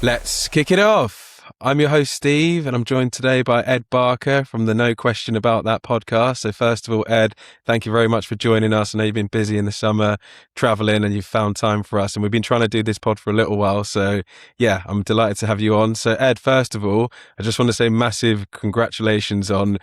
Let's kick it off. I'm your host, Steve, and I'm joined today by Ed Barker from the No Question About That podcast. So first of all, Ed, thank you very much for joining us. I know you've been busy in the summer traveling and you've found time for us, and we've been trying to do this pod for a little while. So yeah, I'm delighted to have you on. So Ed, first of all, I just want to say massive congratulations on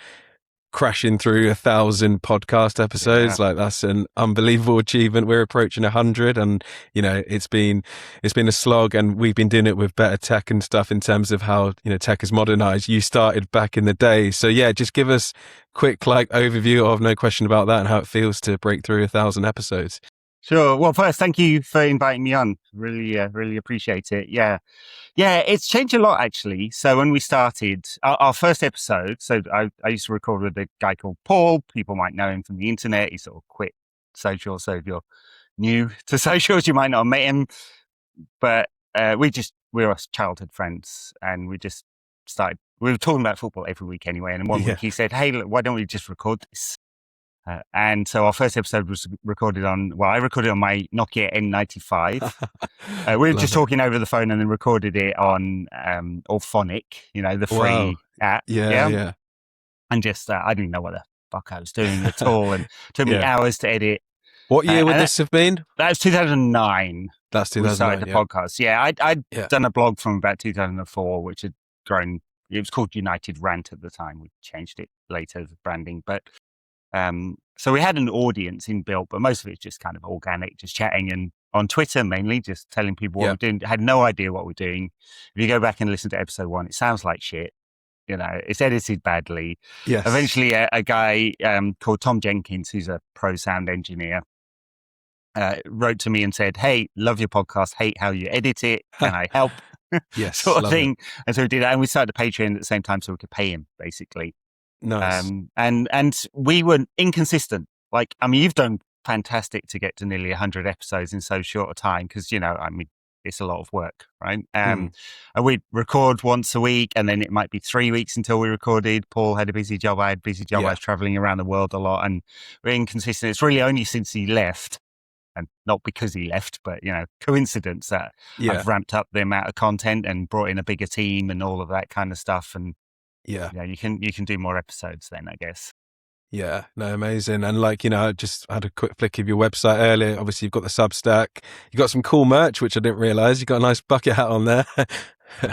crashing through 1,000 podcast episodes. Like, that's an unbelievable achievement. We're approaching 100, and it's been a slog, and we've been doing it with better tech and stuff in terms of how tech is modernized. You started back in the day, so yeah, just give us quick overview of No Question About That and how it feels to break through 1,000 episodes. Sure. Well, first, thank you for inviting me on. Really appreciate it. Yeah, it's changed a lot, actually. So when we started our first episode, so I used to record with a guy called Paul. People might know him from the internet. He sort of quit social. So if you're new to socials, you might not have met him. But we were childhood friends, and we just started. We were talking about football every week anyway. And one week he said, "Hey, look, why don't we just record this?" And so our first episode was recorded on, I recorded on my Nokia N95. We were just talking over the phone and then recorded it on Auphonic, the free app. Yeah. And just, I didn't know what the fuck I was doing at all. And it took me hours to edit. What year would this have been? That was 2009. That's 2009. We started the podcast. Yeah, I'd done a blog from about 2004, which had grown. It was called United Rant at the time. We changed it later as branding. But so we had an audience inbuilt, but most of it's just kind of organic, just chatting, and on Twitter mainly, just telling people what we're doing. Had no idea what we're doing. If you go back and listen to episode 1, it sounds like shit. It's edited badly. Yes. Eventually, a guy called Tom Jenkins, who's a pro sound engineer, wrote to me and said, "Hey, love your podcast. Hate how you edit it. Can I help?" Yes, sort of thing. It. And so we did that, and we started a Patreon at the same time so we could pay him, basically. Nice. And we were inconsistent. You've done fantastic to get to nearly 100 episodes in so short a time because, it's a lot of work, right? And we'd record once a week, and then it might be 3 weeks until we recorded. Paul had a busy job. I had a busy job. I was traveling around the world a lot, and we're inconsistent. It's really only since he left, and not because he left, but, coincidence that I've ramped up the amount of content and brought in a bigger team and all of that kind of stuff. And you can do more episodes then, I guess. Yeah, no, amazing. And I just had a quick flick of your website earlier. Obviously, you've got the Substack. You got some cool merch, which I didn't realize. You got a nice bucket hat on there.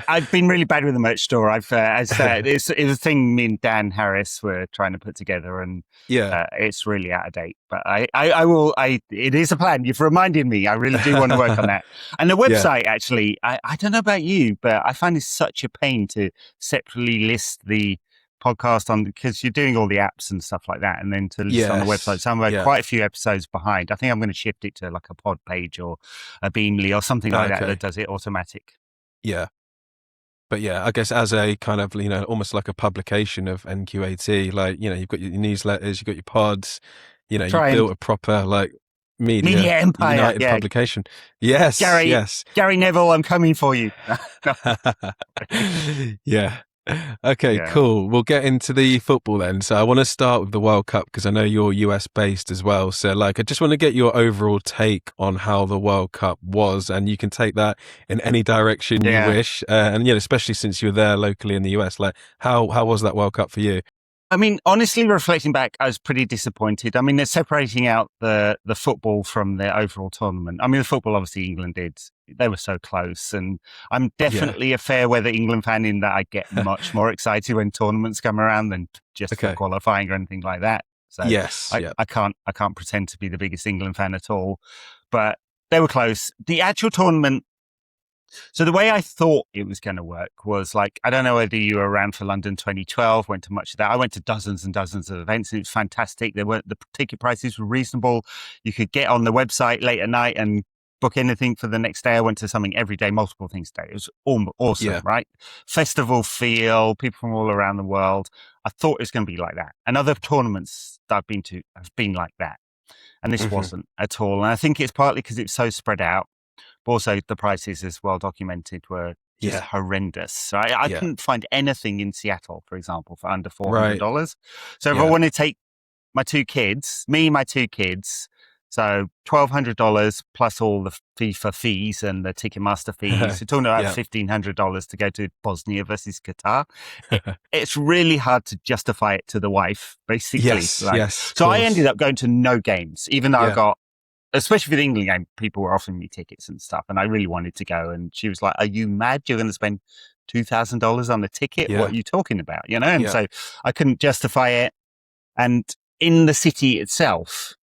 I've been really bad with the merch store. It's a thing me and Dan Harris were trying to put together, and it's really out of date. But I will. It is a plan. You've reminded me. I really do want to work on that. And the website, actually, I don't know about you, but I find it's such a pain to separately list the podcast on, because you're doing all the apps and stuff like that, and then to list on the website. So I'm quite a few episodes behind. I think I'm going to shift it to like a pod page or a Beamly or something like that does it automatic. Yeah. But I guess as a kind of, almost like a publication of NQAT, you've got your newsletters, you've got your pods, you built a proper media empire, united publication. Yes. Gary Neville, I'm coming for you. Yeah. Okay, cool. We'll get into the football then. So I want to start with the World Cup because I know you're US based as well. So I just want to get your overall take on how the World Cup was, and you can take that in any direction you wish. And especially since you're there locally in the US, how was that World Cup for you? I mean, honestly, reflecting back, I was pretty disappointed. I mean, they're separating out the football from the overall tournament. I mean, the football, obviously, England did. They were so close. And I'm definitely a fair weather England fan in that I get much more excited when tournaments come around than just for qualifying or anything like that. So I can't pretend to be the biggest England fan at all. But they were close. The actual tournament. So the way I thought it was going to work was I don't know whether you were around for London 2012, went to much of that. I went to dozens and dozens of events, and it was fantastic. The ticket prices were reasonable. You could get on the website late at night and book anything for the next day. I went to something every day, multiple things a day. It was awesome, right? Festival feel, people from all around the world. I thought it was going to be like that. And other tournaments that I've been to have been like that. And this wasn't at all. And I think it's partly because it's so spread out. But also the prices, as well documented, were just horrendous. So I couldn't find anything in Seattle, for example, for under $400. So if I want to take my two kids, So $1,200 plus all the FIFA fees and the Ticketmaster fees. You're talking about $1,500 to go to Bosnia versus Qatar. It's really hard to justify it to the wife, basically. Yes. So I ended up going to no games, even though I got, especially for the England game, people were offering me tickets and stuff, and I really wanted to go. And she was like, "Are you mad? You're going to spend $2,000 on a ticket? What are you talking about?" You know. And so I couldn't justify it. And in the city itself,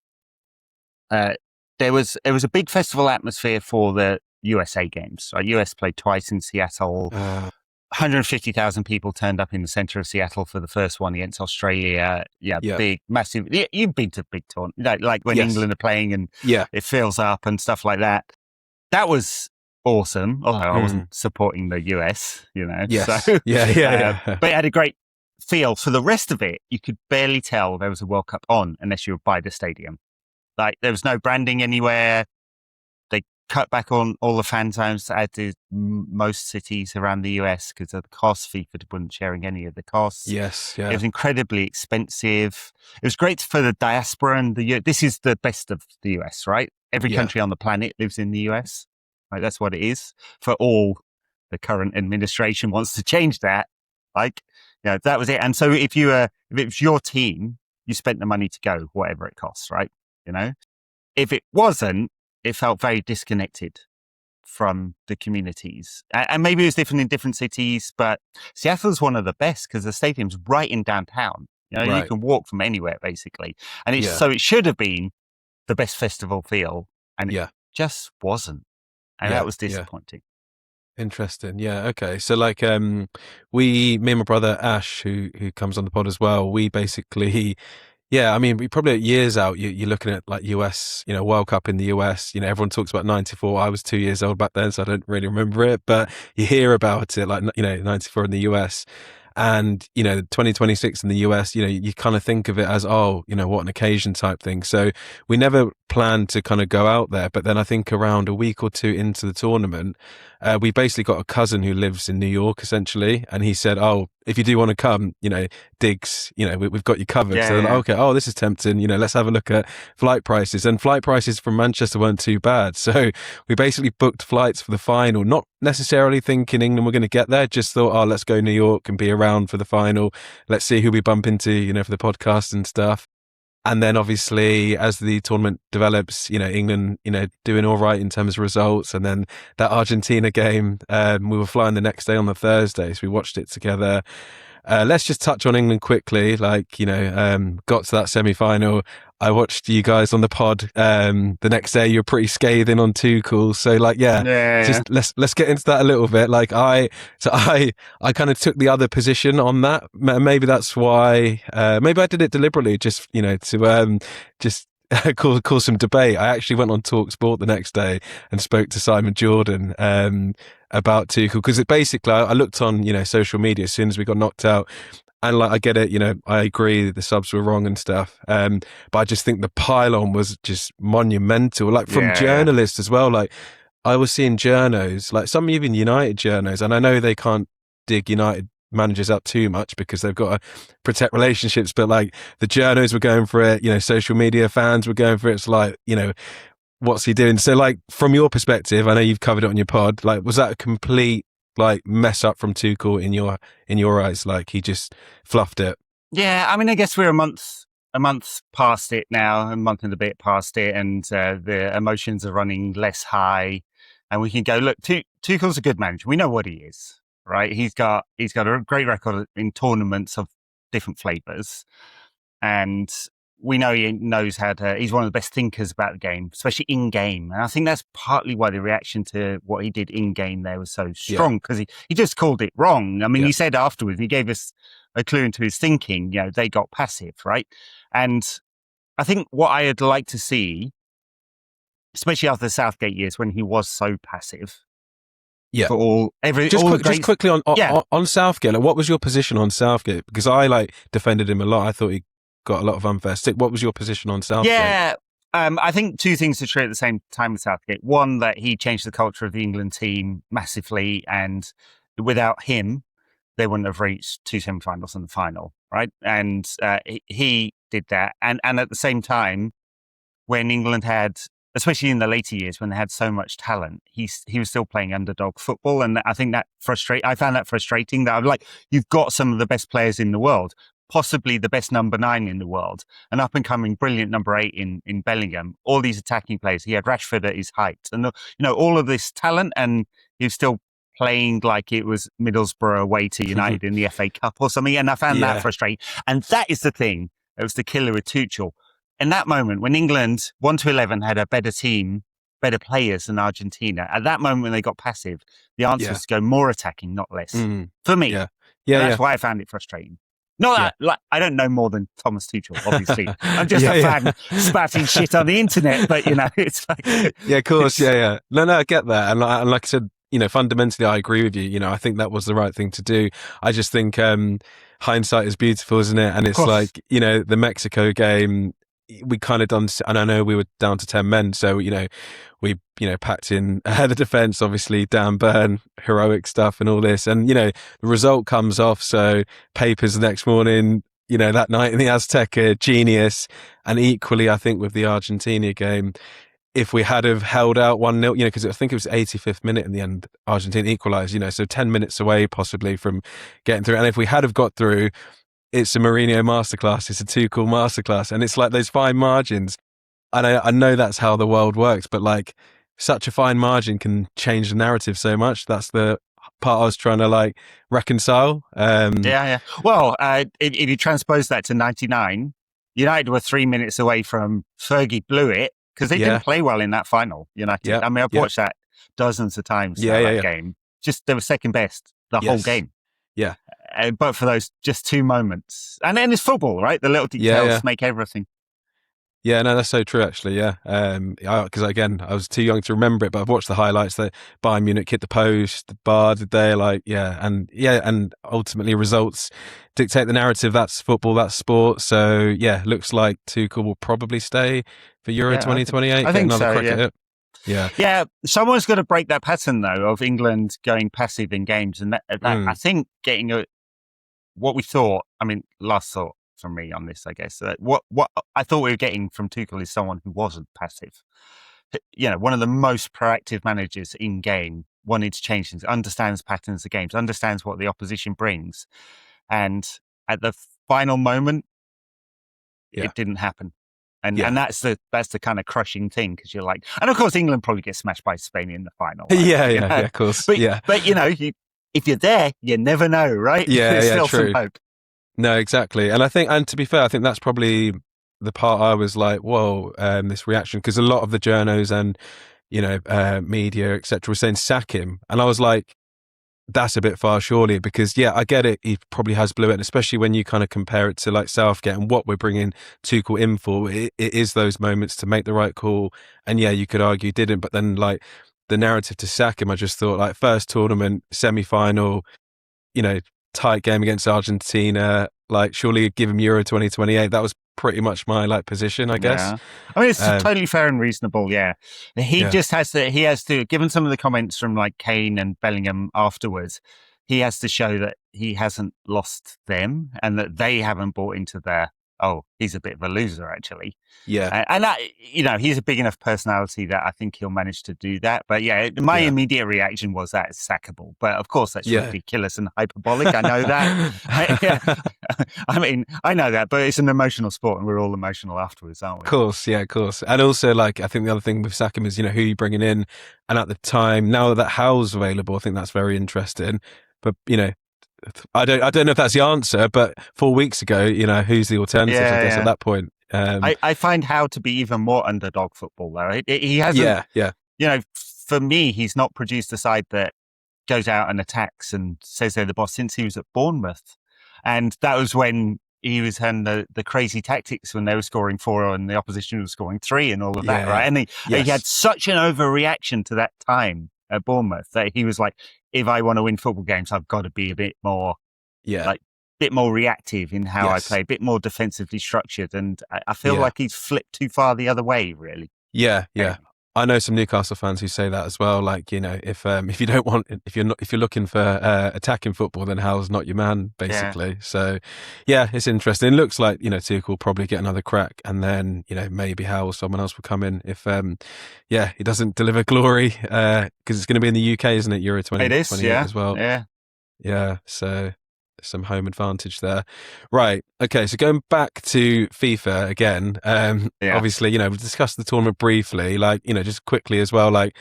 there was a big festival atmosphere for the USA games. So US played twice in Seattle. 150,000 people turned up in the center of Seattle for the first one against Australia. Big, massive. You've been to big tournaments, like when England are playing and it fills up and stuff like that. That was awesome. Although I wasn't supporting the US, you know. Yes. So, But it had a great feel. For the rest of it, you could barely tell there was a World Cup on unless you were by the stadium. Like there was no branding anywhere. They cut back on all the fan zones, as did most cities around the US because of the costs. FIFA wasn't sharing any of the costs. Yes, It was incredibly expensive. It was great for the diaspora and this is the best of the US, right? Every country on the planet lives in the US. Right? That's what it is. For all the current administration wants to change that. Like, that was it. And so if it was your team, you spent the money to go, whatever it costs, right? You know, if it wasn't, it felt very disconnected from the communities. And maybe it was different in different cities, but Seattle's one of the best because the stadium's right in downtown. You can walk from anywhere basically. And so it should have been the best festival feel, and it just wasn't. And that was disappointing. Interesting. Yeah. Okay. So like, me and my brother Ash, who comes on the pod as well, we basically, I mean, we probably years out, you're looking at like US, World Cup in the US, everyone talks about 94. I was 2 years old back then, so I don't really remember it, but you hear about it like, 94 in the US. And, 2026 in the US, you kind of think of it as, what an occasion type thing. So we never planned to kind of go out there. But then I think around a week or two into the tournament, we basically got a cousin who lives in New York, essentially. And he said, if you do want to come, Diggs, we've got you covered. So they're like, okay, this is tempting. Let's have a look at flight prices. And flight prices from Manchester weren't too bad. So we basically booked flights for the final, not necessarily thinking England were going to get there, just thought, let's go New York and be around for the final. Let's see who we bump into, for the podcast and stuff. And then obviously as the tournament develops, England, doing all right in terms of results. And then that Argentina game, we were flying the next day on the Thursday. So we watched it together. Let's just touch on England quickly. Like, got to that semi-final. I watched you guys on the pod. The next day, you're pretty scathing on Tuchel. So, like, just let's get into that a little bit. Like, I kind of took the other position on that. Maybe that's why. Maybe I did it deliberately, just to just cause some debate. I actually went on Talk Sport the next day and spoke to Simon Jordan about Tuchel because it basically I looked on social media as soon as we got knocked out. And like, I get it, I agree the subs were wrong and stuff. But I just think the pile-on was just monumental. Like from journalists as well. Like I was seeing journos, like some even United journos, and I know they can't dig United managers up too much because they've got to protect relationships. But like the journos were going for it, social media fans were going for it. It's like, what's he doing? So like from your perspective, I know you've covered it on your pod. Like, was that a complete like mess up from Tuchel in your eyes? Like he just fluffed it. Yeah, I mean, I guess we're a month past it now, a month and a bit past it, and the emotions are running less high, and we can go, look, Tuchel's a good manager. We know what he is, right? He's got a great record in tournaments of different flavors, and we know he knows how to. He's one of the best thinkers about the game, especially in game. And I think that's partly why the reaction to what he did in game there was so strong because he just called it wrong. I mean, he said afterwards, he gave us a clue into his thinking. They got passive, right? And I think what I'd like to see, especially after the Southgate years when he was so passive. Yeah. For just quickly on Southgate. Like, what was your position on Southgate? Because I defended him a lot. I thought he got a lot of unfair stick. What was your position on Southgate? Yeah, I think two things are true at the same time with Southgate. One, that he changed the culture of the England team massively, and without him, they wouldn't have reached 2 semi-finals and the final, right? And he did that. And at the same time, when England had, especially in the later years when they had so much talent, he was still playing underdog football. And I think I found that frustrating, that I'm like, you've got some of the best players in the world, possibly the best number 9 in the world, an up and coming brilliant number 8 in Bellingham, all these attacking players. He had Rashford at his height and, all of this talent, and he was still playing like it was Middlesbrough away to United in the FA Cup or something. And I found that frustrating. And that is the thing that was the killer with Tuchel. In that moment, when England 1-11 had a better team, better players than Argentina, at that moment when they got passive, the answer was to go more attacking, not less. For me. That's why I found it frustrating. Not that, I don't know more than Thomas Tuchel, obviously. I'm just a fan spouting shit on the internet, but, it's like... Yeah, of course, No, I get that. And like I said, fundamentally, I agree with you. I think that was the right thing to do. I just think hindsight is beautiful, isn't it? And it's like, the Mexico game, we kind of done, and I know we were down to 10 men, so we packed in the defense, obviously Dan Burn, heroic stuff and all this, and the result comes off, so papers the next morning, that night in the Azteca, genius. And equally, I think with the Argentina game, if we had have held out 1-0, because I think it was 85th minute in the end, Argentina equalised, so 10 minutes away possibly from getting through, and if we had have got through, it's a Mourinho masterclass. It's a Tuchel masterclass. And it's like those fine margins. And I know that's how the world works, but like such a fine margin can change the narrative so much. That's the part I was trying to reconcile. Well, if you transpose that to 99, United were 3 minutes away from Fergie blew it because they didn't play well in that final, United. I mean, I've watched that dozens of times, that game. Just, they were second best the whole game. Yeah. But for those just 2 moments. And then it's football, right? The little details make everything. Yeah, no, that's so true, actually, because, again, I was too young to remember it, but I've watched the highlights that Bayern Munich hit the post, the bar, did they? And ultimately results dictate the narrative. That's football, that's sport. So, looks like Tuchel will probably stay for Euro 2028. I think so, Yeah, someone's got to break that pattern, though, of England going passive in games. And that I think getting what we thought, last thought from me on this, I guess, what I thought we were getting from Tuchel is someone who wasn't passive. One of the most proactive managers in game, wanting to change things, understands patterns of games, understands what the opposition brings. And at the final moment, it didn't happen. And that's the kind of crushing thing, because you're like, and of course England probably get smashed by Spain in the final. Right? Of course. But if you're there, you never know, right? There's still true. some hope. No, exactly. And I think, and to be fair, I think that's probably the part I was like, whoa, this reaction, because a lot of the journos and media, etc., were saying sack him, and I was like, that's a bit far, surely, because I get it, he probably has blew it, and especially when you kind of compare it to Southgate and what we're bringing Tuchel in for, it is those moments to make the right call, and you could argue he didn't, but then the narrative to sack him, I just thought first tournament, semi-final, tight game against Argentina, surely give him Euro 2028. That was pretty much my position, I guess. It's totally fair and reasonable. He just has to, given some of the comments from Kane and Bellingham afterwards, he has to show that he hasn't lost them and that they haven't bought into their, he's a bit of a loser, actually. And that, he's a big enough personality that I think he'll manage to do that. But my immediate reaction was that it's sackable. But of course, that's ridiculous and hyperbolic. I know that. I know that, but it's an emotional sport and we're all emotional afterwards, aren't we? Of course. And also, I think the other thing with sacking is, who you're bringing in. And at the time, now that Howe's available, I think that's very interesting. But, I don't know if that's the answer, but 4 weeks ago, who's the alternative, I guess, at that point. I find Howe to be even more underdog football, though. He hasn't, for me, he's not produced a side that goes out and attacks and says they're the boss since he was at Bournemouth. And that was when he was having the crazy tactics when they were scoring 4 and the opposition was scoring 3 and all of that, right? And he had such an overreaction to that time at Bournemouth that he was like, if I want to win football games, I've got to be a bit more, bit more reactive in how I play, a bit more defensively structured. And I feel like he's flipped too far the other way, really. Yeah. I know some Newcastle fans who say that as well. Like, if you don't want, if you're looking for attacking football, then Hal's not your man, Yeah. basically. So, yeah, it's interesting. It looks like Tuchel will probably get another crack, and then maybe Hal or someone else will come in if he doesn't deliver glory because it's going to be in the UK, isn't it? Euro It is, 2028 yeah. as well. Yeah. Yeah, so some home advantage there. Right. Okay, so going back to FIFA again, Yeah. obviously, we've discussed the tournament briefly, like, just quickly as well, like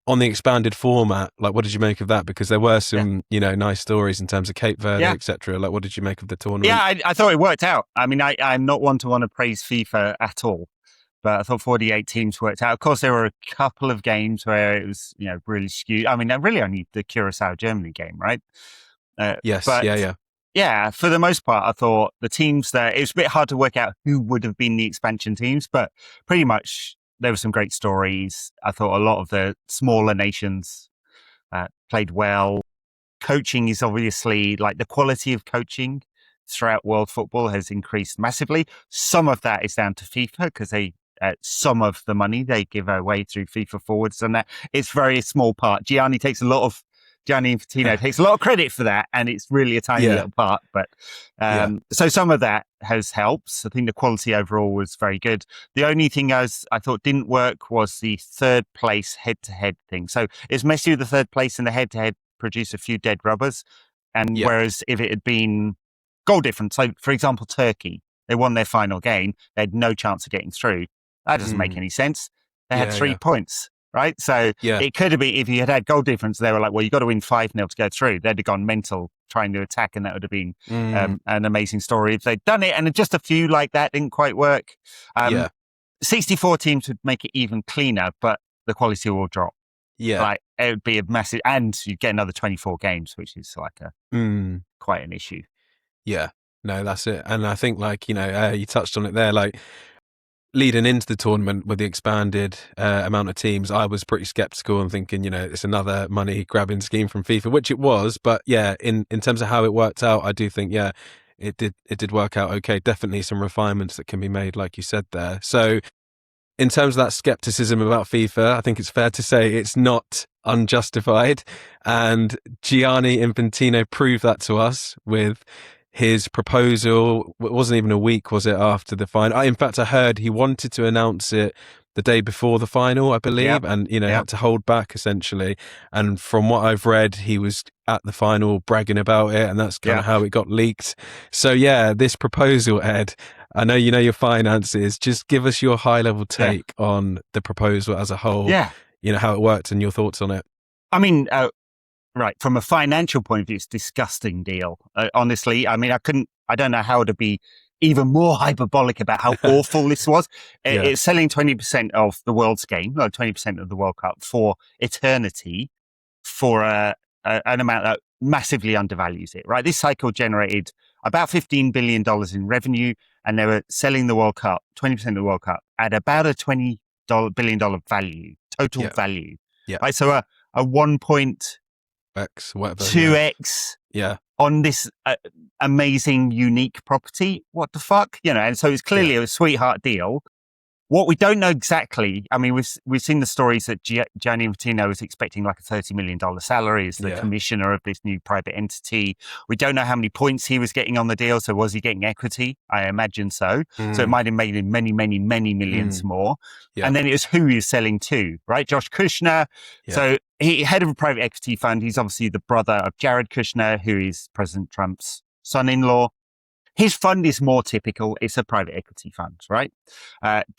on the expanded format, like what did you make of that? Because there were some, nice stories in terms of Cape Verde, Yeah. etc. Like what did you make of the tournament? Yeah, I thought it worked out. I mean, I'm not one to want to praise FIFA at all, but I thought 48 teams worked out. Of course, there were a couple of games where it was, really skewed. I mean, really only the Curacao-Germany game, right? Yes, But yeah, for the most part, I thought the teams there, it was a bit hard to work out who would have been the expansion teams, but pretty much there were some great stories. I thought a lot of the smaller nations played well. Coaching is obviously, like, the quality of coaching throughout world football has increased massively. Some of that is down to FIFA because some of the money they give away through FIFA forwards, and that it's very small part. Gianni Infantino takes a lot of credit for that, and it's really a tiny little part. But so some of that has helped. I think the quality overall was very good. The only thing I thought didn't work was the third place head-to-head thing. So it's messy with the third place, and the head-to-head produced a few dead rubbers. And whereas if it had been goal difference, so for example, Turkey, they won their final game, they had no chance of getting through. That doesn't make any sense. They had 3 points. Right. So it could have been, if you had goal difference, they were like, well, you've got to win 5-0 to go through. They'd have gone mental trying to attack, and that would have been an amazing story if they'd done it. And just a few like that didn't quite work. 64 teams would make it even cleaner, but the quality will drop. Yeah. Like, it would be a massive, and you get another 24 games, which is like quite an issue. Yeah. No, that's it. And I think, like, you touched on it there, like, leading into the tournament with the expanded amount of teams, I was pretty skeptical and thinking, it's another money grabbing scheme from FIFA, which it was. But yeah, in terms of how it worked out, I do think, it did work out okay. Definitely some refinements that can be made, like you said there. So in terms of that skepticism about FIFA, I think it's fair to say it's not unjustified. And Gianni Infantino proved that to us with his proposal. It wasn't even a week, was it, after the final? In fact, I heard he wanted to announce it the day before the final, I believe, and had to hold back essentially. And from what I've read, he was at the final bragging about it, and that's kind of how it got leaked. So this proposal, Ed, I know you know your finances. Just give us your high-level take on the proposal as a whole. Yeah, how it worked and your thoughts on it. I mean, right, from a financial point of view, it's a disgusting deal. Honestly, I mean, I don't know how to be even more hyperbolic about how awful this was. It's selling 20% of the world's game, 20% of the World Cup for eternity, for an amount that massively undervalues it, right? This cycle generated about $15 billion in revenue, and they were selling the World Cup, 20% of the World Cup, at about a $20 billion value, total value. Yeah. Right? So a 2x on this amazing, unique property. What the fuck? And so it's clearly a sweetheart deal. What we don't know exactly, I mean, we've seen the stories that Gianni Infantino was expecting like a $30 million salary as the commissioner of this new private entity. We don't know how many points he was getting on the deal. So was he getting equity? I imagine so. So it might have made him many, many, many millions more. And then it was who he was selling to, right? Josh Kushner. So he head of a private equity fund. He's obviously the brother of Jared Kushner, who is President Trump's son-in-law. His fund is more typical. It's a private equity fund, right?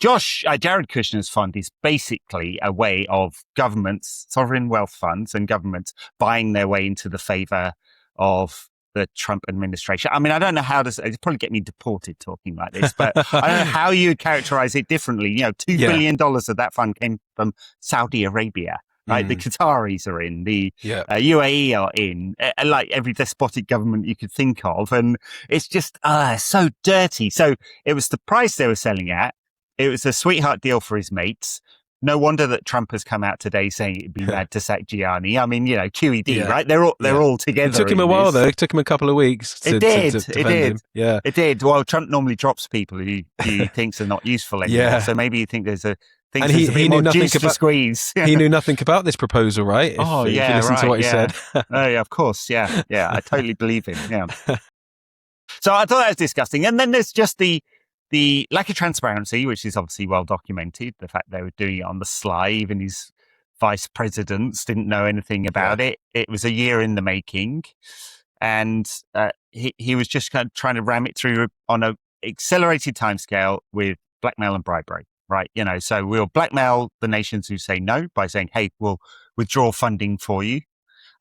Jared Kushner's fund is basically a way of governments, sovereign wealth funds and governments buying their way into the favor of the Trump administration. I mean, I don't know how to, it'd probably get me deported talking like this, but I don't know how you'd characterize it differently. $2 billion of that fund came from Saudi Arabia. Right, the Qataris are in, the UAE are in, like every despotic government you could think of, and it's just so dirty. So it was the price they were selling at. It was a sweetheart deal for his mates. No wonder that Trump has come out today saying it'd be mad to sack Gianni. I mean, QED, right? They're all together. It took him a while though. It took him a couple of weeks. It did. Yeah, it did. Well, Trump normally drops people who he thinks are not useful anymore. So maybe you think there's a thinks And there's a bit he more knew nothing juice to about squeeze. he knew nothing about this proposal, right? Oh, If you yeah, listen to right, what he yeah. said. Oh, yeah, of course, yeah, I totally believe him, yeah. So I thought that was disgusting. And then there's just the lack of transparency, which is obviously well documented. The fact they were doing it on the sly, even his vice presidents didn't know anything about it. It was a year in the making. And he was just kind of trying to ram it through on a accelerated timescale with blackmail and bribery, right? So we'll blackmail the nations who say no by saying, hey, we'll withdraw funding for you.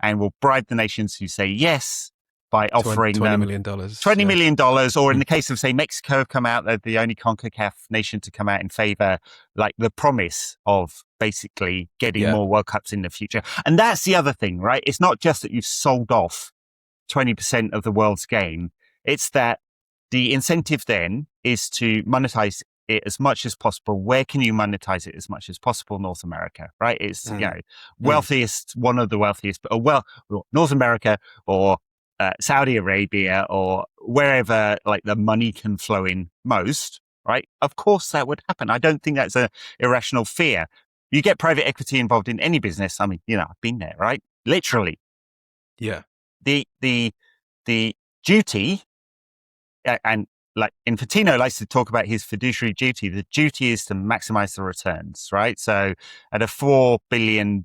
And we'll bribe the nations who say yes by offering $20 them million. $20 million, or in the case of, say, Mexico have come out, they're the only CONCACAF nation to come out in favor, like the promise of basically getting more World Cups in the future. And that's the other thing, right? It's not just that you've sold off 20% of the world's game. It's that the incentive then is to monetize it as much as possible. Where can you monetize it as much as possible? North America, right? It's, wealthiest, one of the wealthiest, but North America or Saudi Arabia or wherever like the money can flow in most, right? Of course that would happen. I don't think that's an irrational fear. You get private equity involved in any business. I mean, I've been there, right? Literally. Yeah. The duty, and like Infantino likes to talk about his fiduciary duty. The duty is to maximize the returns, right? So at a $4 billion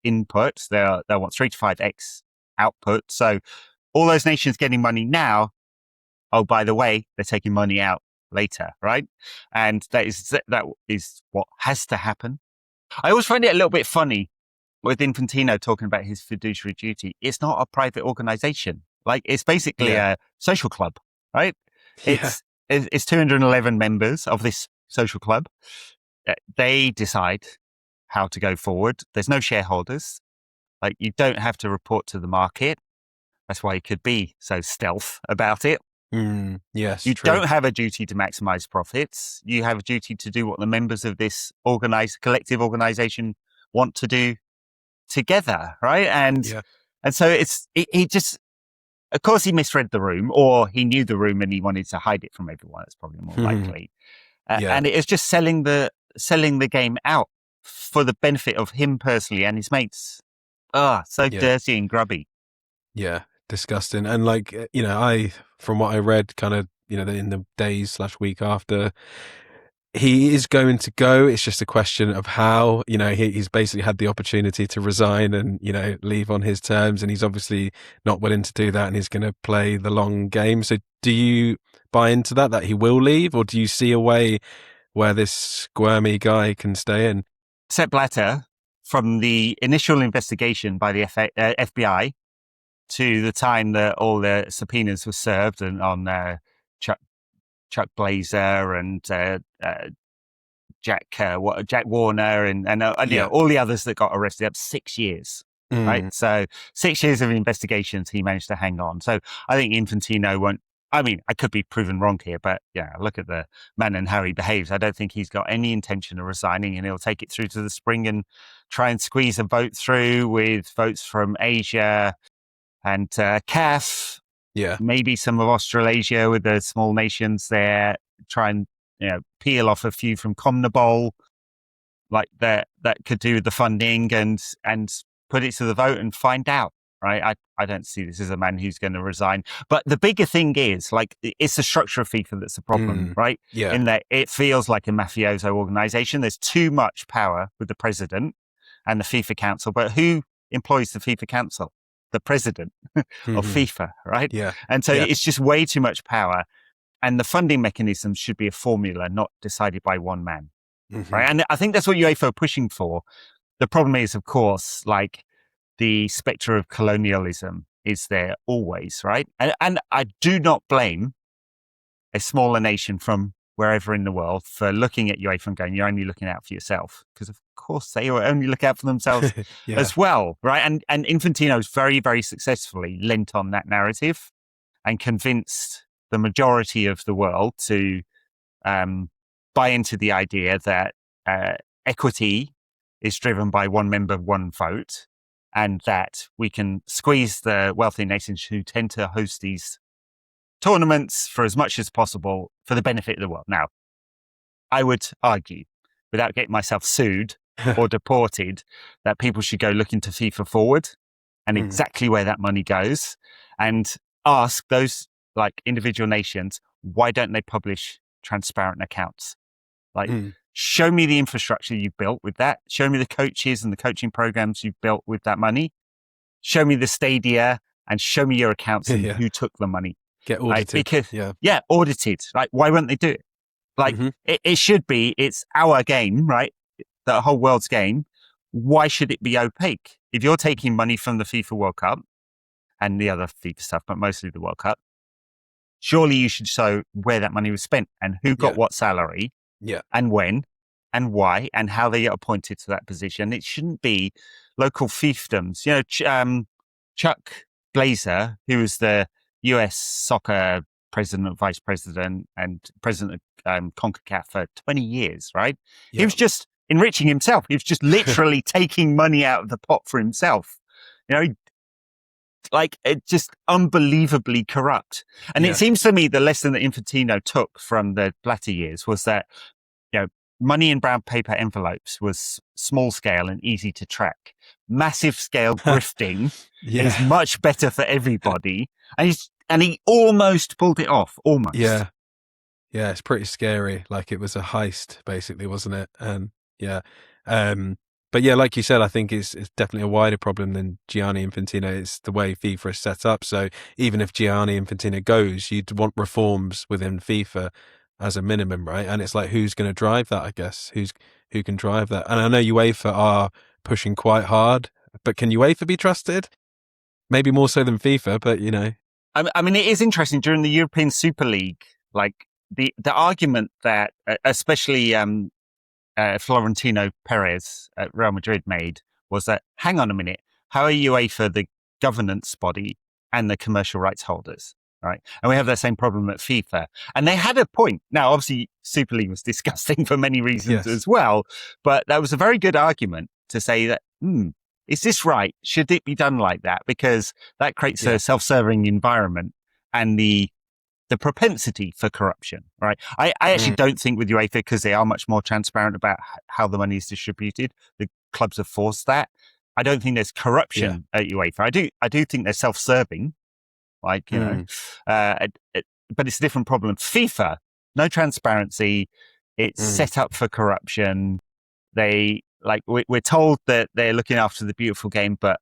input, they'll want 3 to 5x output. So all those nations getting money now, oh, by the way, they're taking money out later, right? And that is what has to happen. I always find it a little bit funny with Infantino talking about his fiduciary duty. It's not a private organization. Like, it's basically a social club, right? It's 211 members of this social club. They decide how to go forward. There's no shareholders. Like, you don't have to report to the market. That's why he could be so stealth about it. Yes, you true. don't have a duty to maximize profits. You have a duty to do what the members of this collective organization want to do together, right? And so he just, of course, he misread the room, or he knew the room and he wanted to hide it from everyone. That's probably more likely. And it is just selling the game out for the benefit of him personally and his mates. Dirty and grubby. Yeah, disgusting. And like, from what I read, kind of, in the days/week after, he is going to go. It's just a question of how. He's basically had the opportunity to resign and leave on his terms, and he's obviously not willing to do that, and he's going to play the long game. So do you buy into that he will leave, or do you see a way where this squirmy guy can stay in? Sepp Blatter, from the initial investigation by the FBI to the time that all the subpoenas were served and on Chuck Blazer and Jack Warner and all the others that got arrested, up 6 years. Right. So 6 years of investigations, he managed to hang on. So I think Infantino won't. I mean, I could be proven wrong here, but look at the man and how he behaves. I don't think he's got any intention of resigning, and he'll take it through to the spring and try and squeeze a vote through with votes from Asia and CAF. Yeah. Maybe some of Australasia with the small nations there. Try and peel off a few from CONMEBOL, like that could do with the funding and put it to the vote and find out. Right, I don't see this as a man who's going to resign. But the bigger thing is, like, it's the structure of FIFA that's the problem, right? Yeah. In that it feels like a mafioso organization. There's too much power with the president and the FIFA council. But who employs the FIFA council? The president of FIFA, right? Yeah. And so it's just way too much power. And the funding mechanism should be a formula, not decided by one man, right? And I think that's what UEFA are pushing for. The problem is, of course, like, the spectre of colonialism is there always, right? And I do not blame a smaller nation from wherever in the world for looking at UEFA and going, you're only looking out for yourself. Because of course they will only look out for themselves as well, right? And Infantino's very, very successfully lent on that narrative and convinced the majority of the world to buy into the idea that equity is driven by one member, one vote, and that we can squeeze the wealthy nations who tend to host these tournaments for as much as possible for the benefit of the world. Now, I would argue without getting myself sued or deported, that people should go look into FIFA Forward and exactly where that money goes, and ask those like individual nations, why don't they publish transparent accounts? Like, show me the infrastructure you've built with that. Show me the coaches and the coaching programs you've built with that money. Show me the stadia and show me your accounts and who took the money. Get audited. Because, audited. Like, why won't they do it? Like, it should be, it's our game, right? The whole world's game. Why should it be opaque? If you're taking money from the FIFA World Cup and the other FIFA stuff, but mostly the World Cup, surely you should show where that money was spent and who got what salary and when and why and how they get appointed to that position. It shouldn't be local fiefdoms. You know, Chuck Blazer, who was the US soccer president, vice president, and president of CONCACAF for 20 years, right? He was just enriching himself. He was just literally taking money out of the pot for himself. You know, like, it's just unbelievably corrupt. And it seems to me the lesson that Infantino took from the latter years was that, you know, money in brown paper envelopes was small scale and easy to track. Massive scale grifting is much better for everybody. And he almost pulled it off. Almost. Yeah. Yeah, it's pretty scary. Like, it was a heist, basically, wasn't it? And but yeah, like you said, I think it's definitely a wider problem than Gianni Infantino. It's the way FIFA is set up. So even if Gianni Infantino goes, you'd want reforms within FIFA as a minimum, right? And it's like, who's going to drive that, I guess? Who can drive that? And I know UEFA are pushing quite hard, but can UEFA be trusted? Maybe more so than FIFA, but you know. I mean, it is interesting during the European Super League, like the argument that especially Florentino Perez at Real Madrid made was that, hang on a minute, how are UEFA the governance body and the commercial rights holders, right? And we have that same problem at FIFA. And they had a point. Now, obviously, Super League was disgusting for many reasons as well, but that was a very good argument to say that, is this right? Should it be done like that? Because that creates a self-serving environment and the propensity for corruption, right? I actually don't think with UEFA, because they are much more transparent about how the money is distributed, the clubs have forced that. I don't think there's corruption at UEFA. I do think they're self-serving, like, you know, but it's a different problem. FIFA, no transparency. It's set up for corruption. We're told that they're looking after the beautiful game, but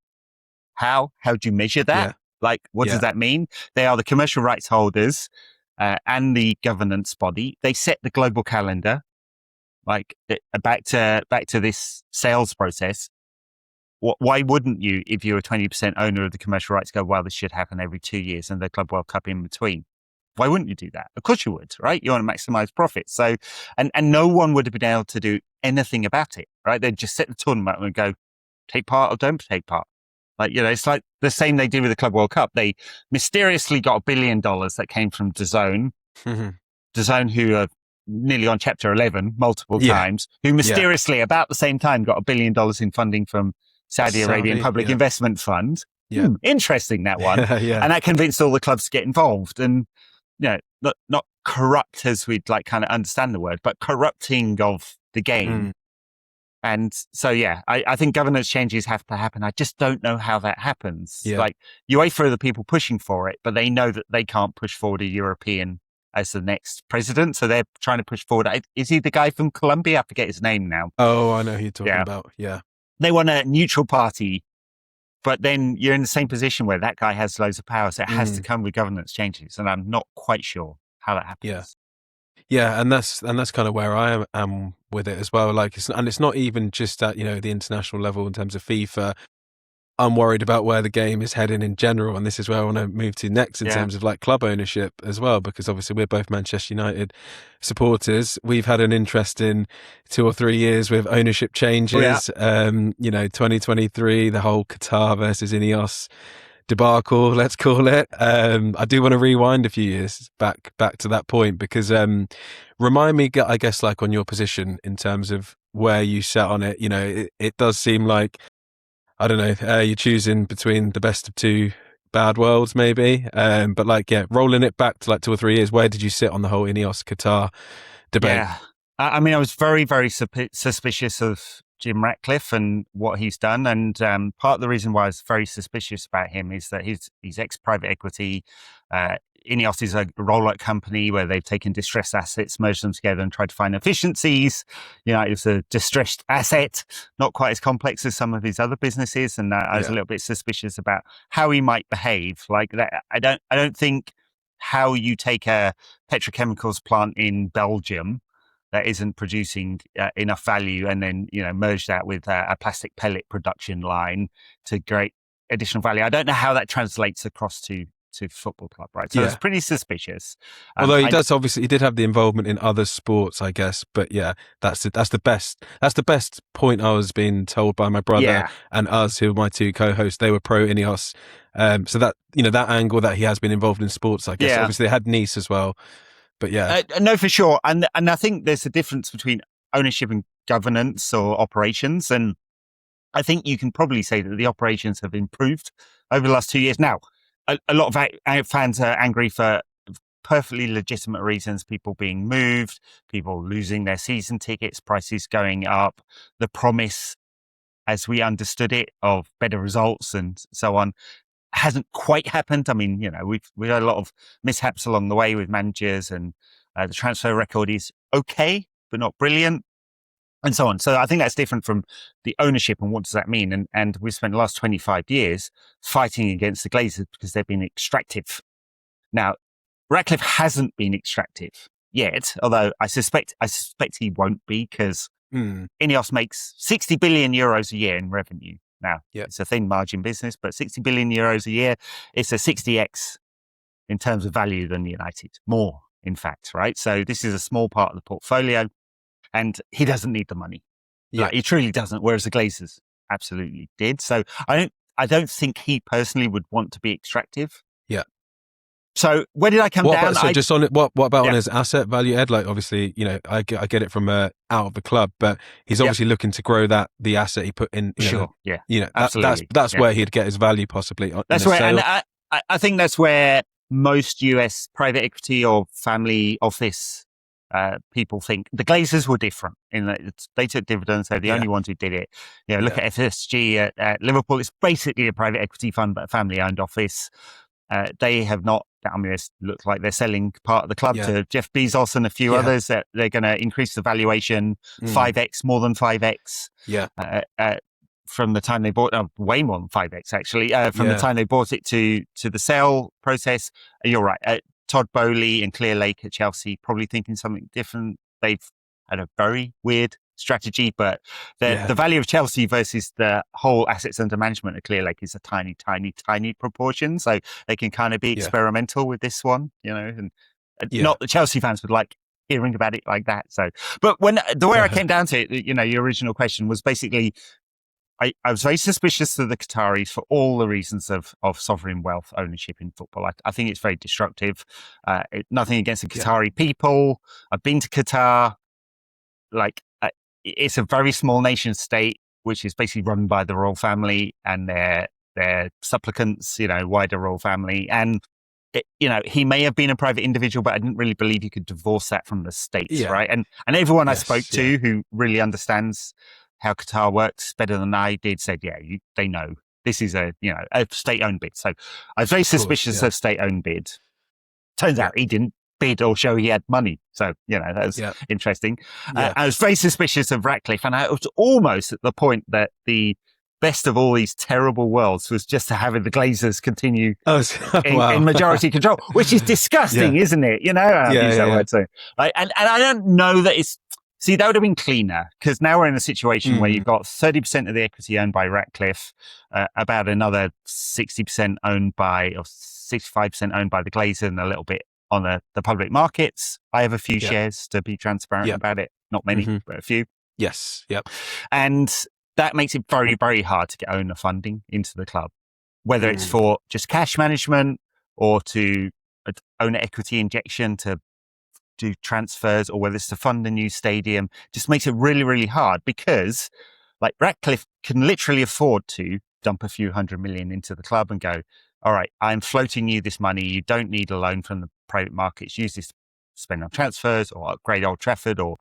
how do you measure that? Yeah. Like, what does that mean? They are the commercial rights holders and the governance body. They set the global calendar. Like, back to this sales process. Why wouldn't you, if you're a 20% owner of the commercial rights, go, well, this should happen every 2 years and the Club World Cup in between? Why wouldn't you do that? Of course you would, right? You want to maximize profits. So, and no one would have been able to do anything about it, right? They'd just set the tournament and go, take part or don't take part. Like, you know, it's like the same they did with the Club World Cup. They mysteriously got $1 billion that came from DAZN, DAZN, who are nearly on chapter 11 multiple times, who mysteriously about the same time got $1 billion in funding from Saudi Arabian Public Investment Fund. Interesting, that one. And that convinced all the clubs to get involved. And, you know, not corrupt as we'd like kind of understand the word, but corrupting of the game. And so, I think governance changes have to happen. I just don't know how that happens. Like, UEFA are the people pushing for it, but they know that they can't push forward a European as the next president. So they're trying to push forward. Is he the guy from Colombia? I forget his name now. Oh, I know who you're talking about. Yeah. They want a neutral party, but then you're in the same position where that guy has loads of power. So it has to come with governance changes. And I'm not quite sure how that happens. Yeah, and that's kind of where I am with it as well. Like, it's not even just at, you know, the international level in terms of FIFA. I'm worried about where the game is heading in general, and this is where I want to move to next in terms of like club ownership as well, because obviously we're both Manchester United supporters. We've had an interesting 2 or 3 years with ownership changes. You know, 2023, the whole Qatar versus Ineos debacle, let's call it. I do want to rewind a few years back to that point, because remind me, I guess, like on your position in terms of where you sat on it. You know, it does seem like, I don't know, you're choosing between the best of two bad worlds maybe, but like, rolling it back to like 2 or 3 years, where did you sit on the whole Ineos Qatar debate? I mean, I was very, very suspicious of Jim Ratcliffe and what he's done. And part of the reason why I was very suspicious about him is that he's ex-private equity. Ineos is a roll-up company where they've taken distressed assets, merged them together and tried to find efficiencies. It was a distressed asset, not quite as complex as some of his other businesses. And I was a little bit suspicious about how he might behave like that. I don't think how you take a petrochemicals plant in Belgium that isn't producing enough value, and then merge that with a plastic pellet production line to create additional value. I don't know how that translates across to football club, right? So it's pretty suspicious. Although he did have the involvement in other sports, I guess. But yeah, that's the best point I was being told by my brother and us, who are my two co-hosts. They were pro Ineos, so that that angle that he has been involved in sports, I guess. Yeah. Obviously, they had Nice as well. But yeah, no, for sure. And I think there's a difference between ownership and governance or operations. And I think you can probably say that the operations have improved over the last 2 years. Now, a lot of fans are angry for perfectly legitimate reasons, people being moved, people losing their season tickets, prices going up, the promise, as we understood it, of better results and so on, hasn't quite happened. I mean, we've had a lot of mishaps along the way with managers, and the transfer record is okay, but not brilliant, and so on. So I think that's different from the ownership and what does that mean? And we've spent the last 25 years fighting against the Glazers because they've been extractive. Now, Ratcliffe hasn't been extractive yet, although I suspect he won't be, because Ineos makes 60 billion euros a year in revenue. Now, it's a thin margin business, but 60 billion euros a year, it's a 60x in terms of value than United. More, in fact, right? So this is a small part of the portfolio, and he doesn't need the money. Yeah. He truly doesn't, whereas the Glazers absolutely did. So I don't think he personally would want to be extractive. Yeah. So where did I come down? Just on it, what about on his asset value, Ed? Like, obviously, I get it from out of the club, but he's obviously looking to grow the asset he put in. Absolutely. That's where he'd get his value possibly. That's where, and I think that's where most US private equity or family office people think. The Glazers were different in that they took dividends. They're the only ones who did it. Look at FSG at Liverpool. It's basically a private equity fund, but a family-owned office. They have not. I mean, it looks like they're selling part of the club to Jeff Bezos and a few others. That they're going to increase the valuation 5x, more than 5x. From the time they bought, way more than 5x actually. From the time they bought it to the sale process. You're right. Todd Bowley and Clear Lake at Chelsea probably thinking something different. They've had a very weird strategy, but the value of Chelsea versus the whole assets under management at Clear Lake is a tiny, tiny, tiny proportion. So they can kind of be experimental with this one, and not that Chelsea fans would like hearing about it like that. So, but when the way I came down to it, your original question was basically, I was very suspicious of the Qataris for all the reasons of sovereign wealth ownership in football. I think it's very destructive. Nothing against the Qatari people. I've been to Qatar. It's a very small nation state, which is basically run by the royal family and their supplicants, wider royal family. And, he may have been a private individual, but I didn't really believe you could divorce that from the states, right? And everyone I spoke to who really understands how Qatar works better than I did said, they know this is a state-owned bid. So I was very suspicious of state-owned bid. Turns out he didn't bid or show he had money. So, that was interesting. I was very suspicious of Ratcliffe, and I was almost at the point that the best of all these terrible worlds was just to have the Glazers continue in majority control, which is disgusting, isn't it? And I don't know that it's... See, that would have been cleaner, because now we're in a situation where you've got 30% of the equity owned by Ratcliffe, about another 60% owned by, or 65% owned by the Glazers, and a little bit on the public markets. I have a few shares, to be transparent about it. Not many, but a few. Yes. Yep. And that makes it very, very hard to get owner funding into the club, whether it's for just cash management or to owner equity injection to do transfers, or whether it's to fund a new stadium. Just makes it really, really hard, because Ratcliffe can literally afford to dump a few $100 million into the club and go, all right, I'm floating you this money. You don't need a loan from the private markets. Use this to spend on transfers or upgrade Old Trafford or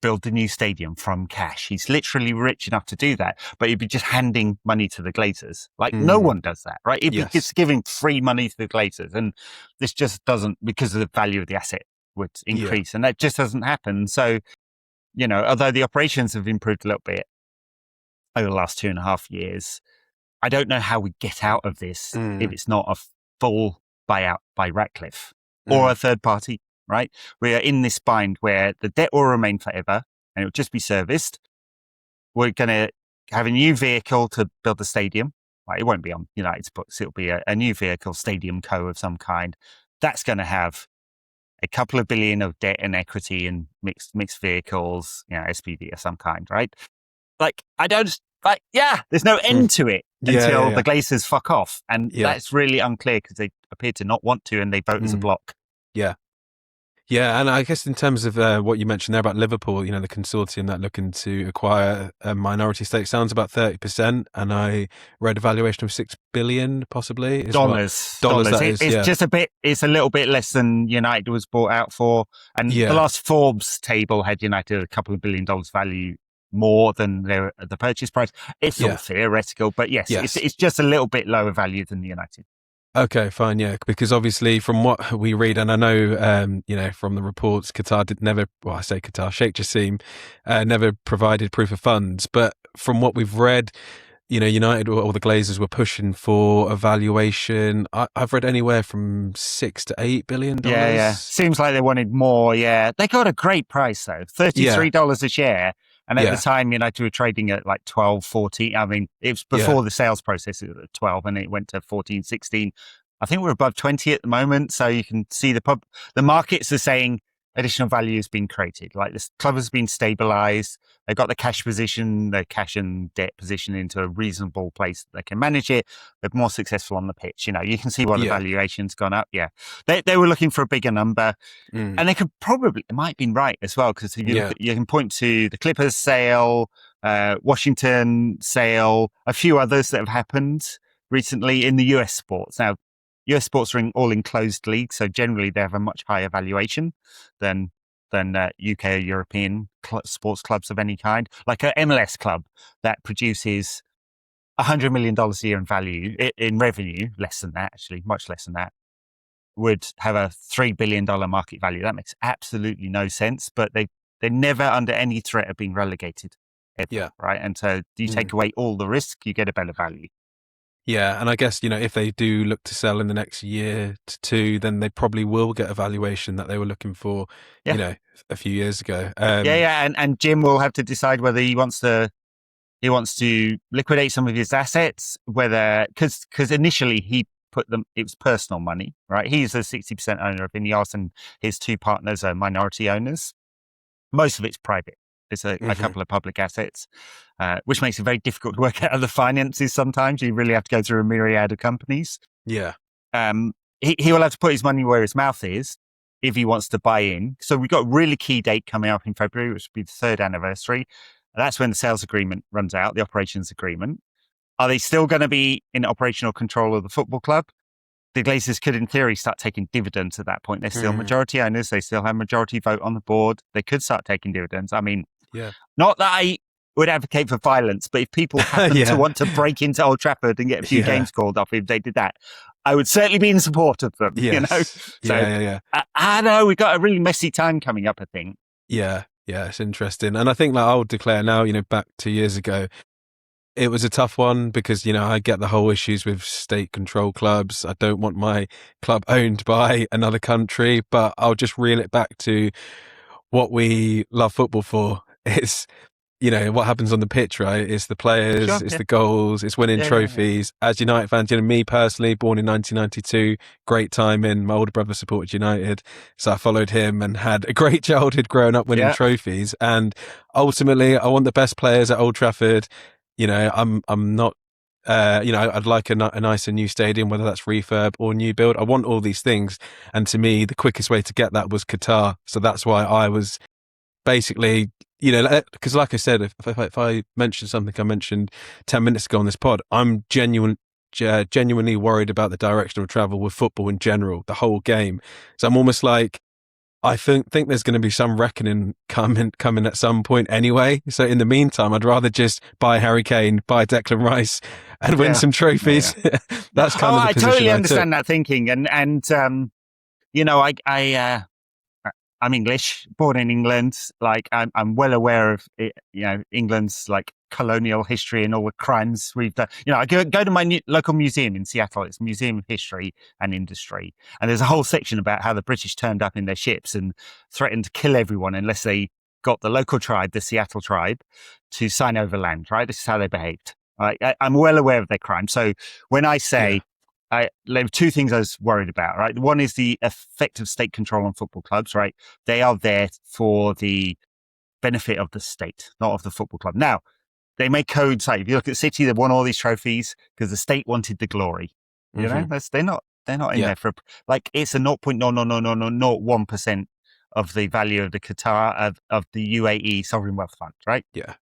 build the new stadium from cash. He's literally rich enough to do that, but he'd be just handing money to the Glazers. Like no one does that, right? He'd be just giving free money to the Glazers. And this just doesn't, because of the value of the asset would increase. And that just doesn't happen. So, although the operations have improved a little bit over the last 2.5 years, I don't know how we get out of this if it's not a full buyout by Ratcliffe or a third party, right? We are in this bind where the debt will remain forever and it will just be serviced. We're going to have a new vehicle to build the stadium. Right? It won't be on United's books. It'll be a new vehicle, Stadium Co. of some kind. That's going to have a couple of billion of debt and equity and mixed vehicles, SPV of some kind, right? There's no end to it until the Glazers fuck off. And that's really unclear because they appear to not want to and they vote as a bloc. Yeah. Yeah, and I guess in terms of what you mentioned there about Liverpool, the consortium that looking to acquire a minority stake sounds about 30%, and I read a valuation of $6 billion, possibly. Dollars. It's a little bit less than United was bought out for. And the last Forbes table had United a couple of $1 billion value more than the purchase price. It's all theoretical, but yes. It's just a little bit lower value than the United. Okay, fine, because obviously from what we read, and I know, from the reports, Qatar Sheikh Jassim never provided proof of funds, but from what we've read, United or the Glazers were pushing for a valuation. I've read anywhere from $6 to $8 billion. Yeah. Seems like they wanted more. Yeah, they got a great price though, $33 a share. And at the time, United were trading at like 12, 14. I mean, it was before the sales process at 12 and it went to 14, 16. I think we're above 20 at the moment. So you can see the markets are saying additional value has been created. Like this club has been stabilized. They've got the cash and debt position into a reasonable place that they can manage it. They're more successful on the pitch. You can see why the valuation's gone up. Yeah. They were looking for a bigger number and they could it might have been right as well. Because you can point to the Clippers sale, Washington sale, a few others that have happened recently in the US sports. Now, US sports are all in closed leagues, so generally they have a much higher valuation than UK or European sports clubs of any kind. Like an MLS club that produces $100 million a year in value, in revenue, less than that, actually, much less than that, would have a $3 billion market value. That makes absolutely no sense, but they're never under any threat of being relegated. Ever, right? And so you take away all the risk, you get a better value. Yeah, and I guess, if they do look to sell in the next year to two, then they probably will get a valuation that they were looking for, a few years ago. And Jim will have to decide whether he wants to liquidate some of his assets, because initially he put them, it was personal money, right? He's a 60% owner of Ineos and his two partners are minority owners. Most of it's private. It's a couple of public assets, which makes it very difficult to work out the finances sometimes. You really have to go through a myriad of companies. Yeah. He will have to put his money where his mouth is if he wants to buy in. So we've got a really key date coming up in February, which will be the 3rd anniversary. That's when the sales agreement runs out, the operations agreement. Are they still going to be in operational control of the football club? The Glazers could, in theory, start taking dividends at that point. They're still majority owners. They still have majority vote on the board. They could start taking dividends. I mean, not that I would advocate for violence, but if people happen to want to break into Old Trafford and get a few games called off, if they did that, I would certainly be in support of them. So, I know we've got a really messy time coming up, I think. Yeah, it's interesting. And I think I'll declare now, back 2 years ago, it was a tough one because, I get the whole issues with state control clubs. I don't want my club owned by another country, but I'll just reel it back to what we love football for. It's, what happens on the pitch, right? It's the players, it's the goals, it's winning trophies. As United fans, me personally, born in 1992, great time in. My older brother supported United, so I followed him and had a great childhood growing up winning trophies. And ultimately, I want the best players at Old Trafford. I'm not, I'd like a nicer new stadium, whether that's refurb or new build. I want all these things. And to me, the quickest way to get that was Qatar. So that's why I was basically, because like I said, if I mentioned something I mentioned 10 minutes ago on this pod, I'm genuinely worried about the direction of travel with football in general, the whole game. So I'm almost like, I think there's going to be some reckoning coming at some point anyway. So in the meantime, I'd rather just buy Harry Kane, buy Declan Rice, and win some trophies. Yeah. That's kind of the I position totally I took. understand that thinking, and I'm English, born in England. Like I'm well aware of it, England's like colonial history and all the crimes we've done. I go to my local museum in Seattle. It's Museum of History and Industry, and there's a whole section about how the British turned up in their ships and threatened to kill everyone unless they got the local tribe, the Seattle tribe, to sign over land. Right, this is how they behaved. I'm well aware of their crime. So when I say there were two things I was worried about, right? One is the effect of state control on football clubs, right? They are there for the benefit of the state, not of the football club. Now, they may coincide. If you look at City, they've won all these trophies because the state wanted the glory. You know, they're not in there for like it's a 0.00001% of the value of the Qatar of the UAE sovereign wealth fund, right? Yeah.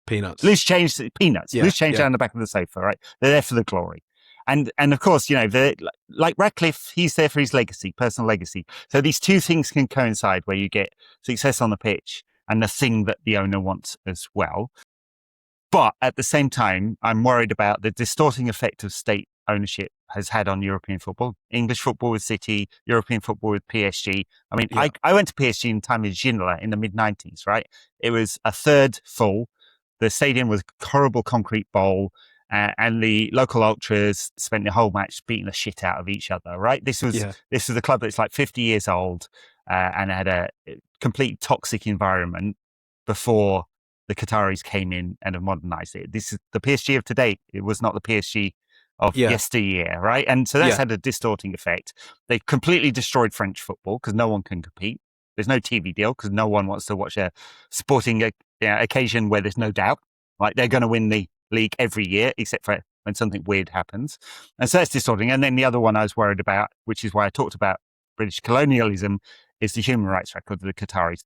Peanuts. Loose change, peanuts. Yeah, Loose change down the back of the sofa, right? They're there for the glory. And of course, like Ratcliffe, he's there for his legacy, personal legacy. So these two things can coincide where you get success on the pitch and the thing that the owner wants as well. But at the same time, I'm worried about the distorting effect of state ownership has had on European football. English football with City, European football with PSG. I mean, I went to PSG in the time of Ginola in the mid-90s, right? It was a third full. The stadium was a horrible concrete bowl. And the local ultras spent the whole match beating the shit out of each other, right? This was a club that's like 50 years old and had a complete toxic environment before the Qataris came in and have modernized it. This is the PSG of today. It was not the PSG of yesteryear, right? And so that's had a distorting effect. They completely destroyed French football because no one can compete. There's no TV deal because no one wants to watch a sporting occasion where there's no doubt. Like they're going to win the league every year, except for when something weird happens. And so that's distorting. And then the other one I was worried about, which is why I talked about British colonialism, is the human rights record of the Qataris.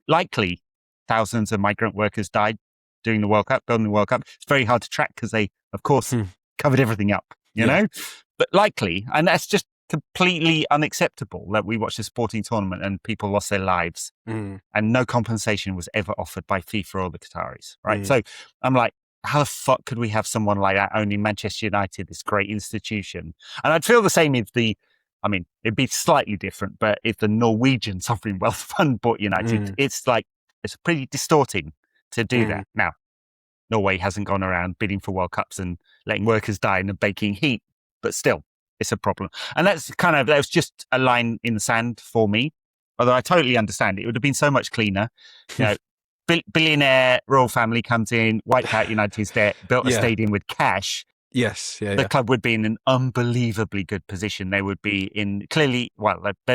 Likely thousands of migrant workers died doing the World Cup, building the World Cup. It's very hard to track because they, of course, covered everything up, you know? But likely, and that's just completely unacceptable that we watched a sporting tournament and people lost their lives and no compensation was ever offered by FIFA or the Qataris, right? So I'm like, how the fuck could we have someone like that owning Manchester United, this great institution? And I'd feel the same if it'd be slightly different, but if the Norwegian Sovereign Wealth Fund bought United, it's pretty distorting to do that. Now, Norway hasn't gone around bidding for World Cups and letting workers die in the baking heat, but still, it's a problem. And that was just a line in the sand for me. Although I totally understand it. It would have been so much cleaner. Billionaire royal family comes in, wiped out United's debt, built a stadium with cash. Yes, the club would be in an unbelievably good position. They would be in a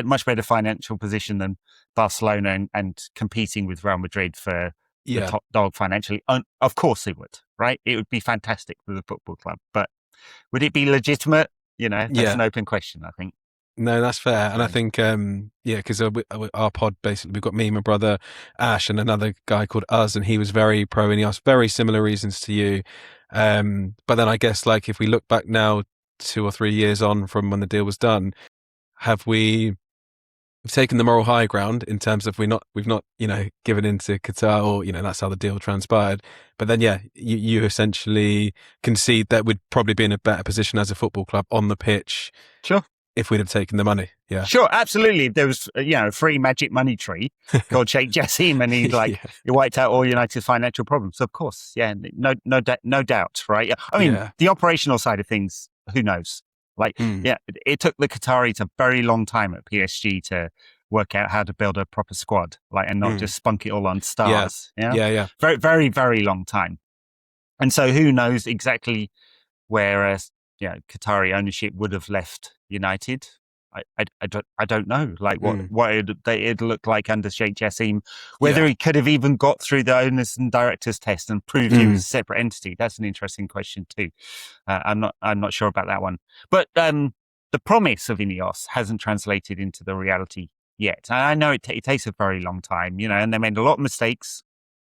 much better financial position than Barcelona and competing with Real Madrid for the top dog financially. Of course they would, right? It would be fantastic for the football club. But would it be legitimate? That's an open question, I think. No, that's fair. And I think, because our pod, basically, we've got me, my brother, Ash, and another guy called Uz, and he was very pro Ineos, very similar reasons to you. But then I guess, like, if we look back now 2 or 3 years on from when the deal was done, we've taken the moral high ground in terms of we've not given into Qatar, or that's how the deal transpired. But then you essentially concede that we'd probably be in a better position as a football club on the pitch. Sure. If we'd have taken the money. Yeah. Sure, absolutely. If there was a free magic money tree called Sheikh Jassim and he wiped out all United's financial problems, of course. Yeah, no doubt, right? I mean, the operational side of things, who knows? It took the Qataris a very long time at PSG to work out how to build a proper squad, and not just spunk it all on stars. Yeah. Very, very, very long time. And so who knows exactly where Qatari ownership would have left United. I don't know. What it'd look like under Sheikh Jassim, whether he could have even got through the owners and directors test and proved he was a separate entity. That's an interesting question too. I'm not sure about that one. But the promise of Ineos hasn't translated into the reality yet. And I know it takes a very long time, and they made a lot of mistakes.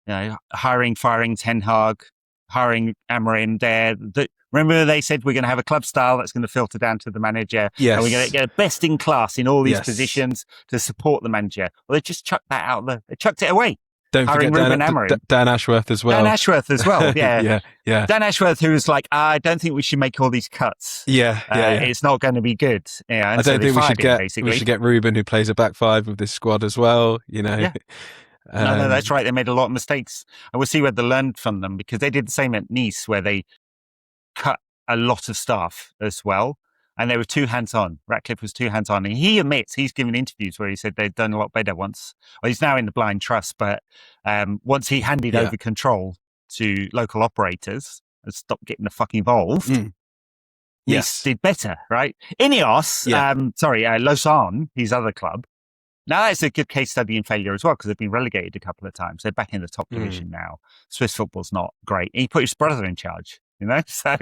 Hiring, firing Ten Hag, hiring Amorim there. Remember they said we're going to have a club style that's going to filter down to the manager. Yes. And we're going to get a best in class in all these Yes. positions to support the manager. Well, they just chucked that out. They chucked it away. Don't forget Dan Ashworth as well. Dan Ashworth as well, yeah. yeah. Dan Ashworth, who was like, I don't think we should make all these cuts. Yeah. It's not going to be good. Yeah, I don't think we should get Ruben, who plays a back five with this squad as well. You know. Yeah. No, that's right. They made a lot of mistakes. And we'll see whether they learned from them, because they did the same at Nice, where they cut a lot of staff as well. And they were too hands-on. Ratcliffe was too hands-on. And he admits, he's given interviews where he said they'd done a lot better once. Well, he's now in the blind trust, but once he handed over control to local operators and stopped getting the fuck involved, Nice did better, right? Ineos, Lausanne, his other club, now that's a good case study in failure as well, because they've been relegated a couple of times. They're back in the top division now. Swiss football's not great. He put his brother in charge, you know? So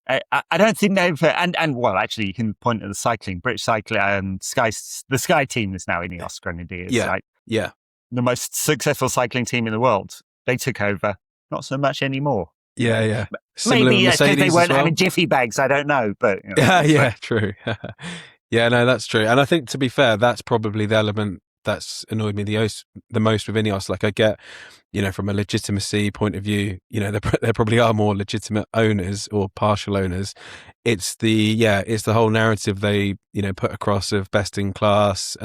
I don't think they've, and well, actually, you can point at the cycling, British cycling, the Sky team is now Ineos Grenadiers. The most successful cycling team in the world. They took over, not so much anymore. Yeah. Maybe because they weren't having jiffy bags, I don't know, but. You know, true. Yeah, no, that's true. And I think, to be fair, that's probably the element that's annoyed me the most with Ineos. Like, I get, you know, from a legitimacy point of view, you know, there probably are more legitimate owners or partial owners. It's the whole narrative they, you know, put across of best in class,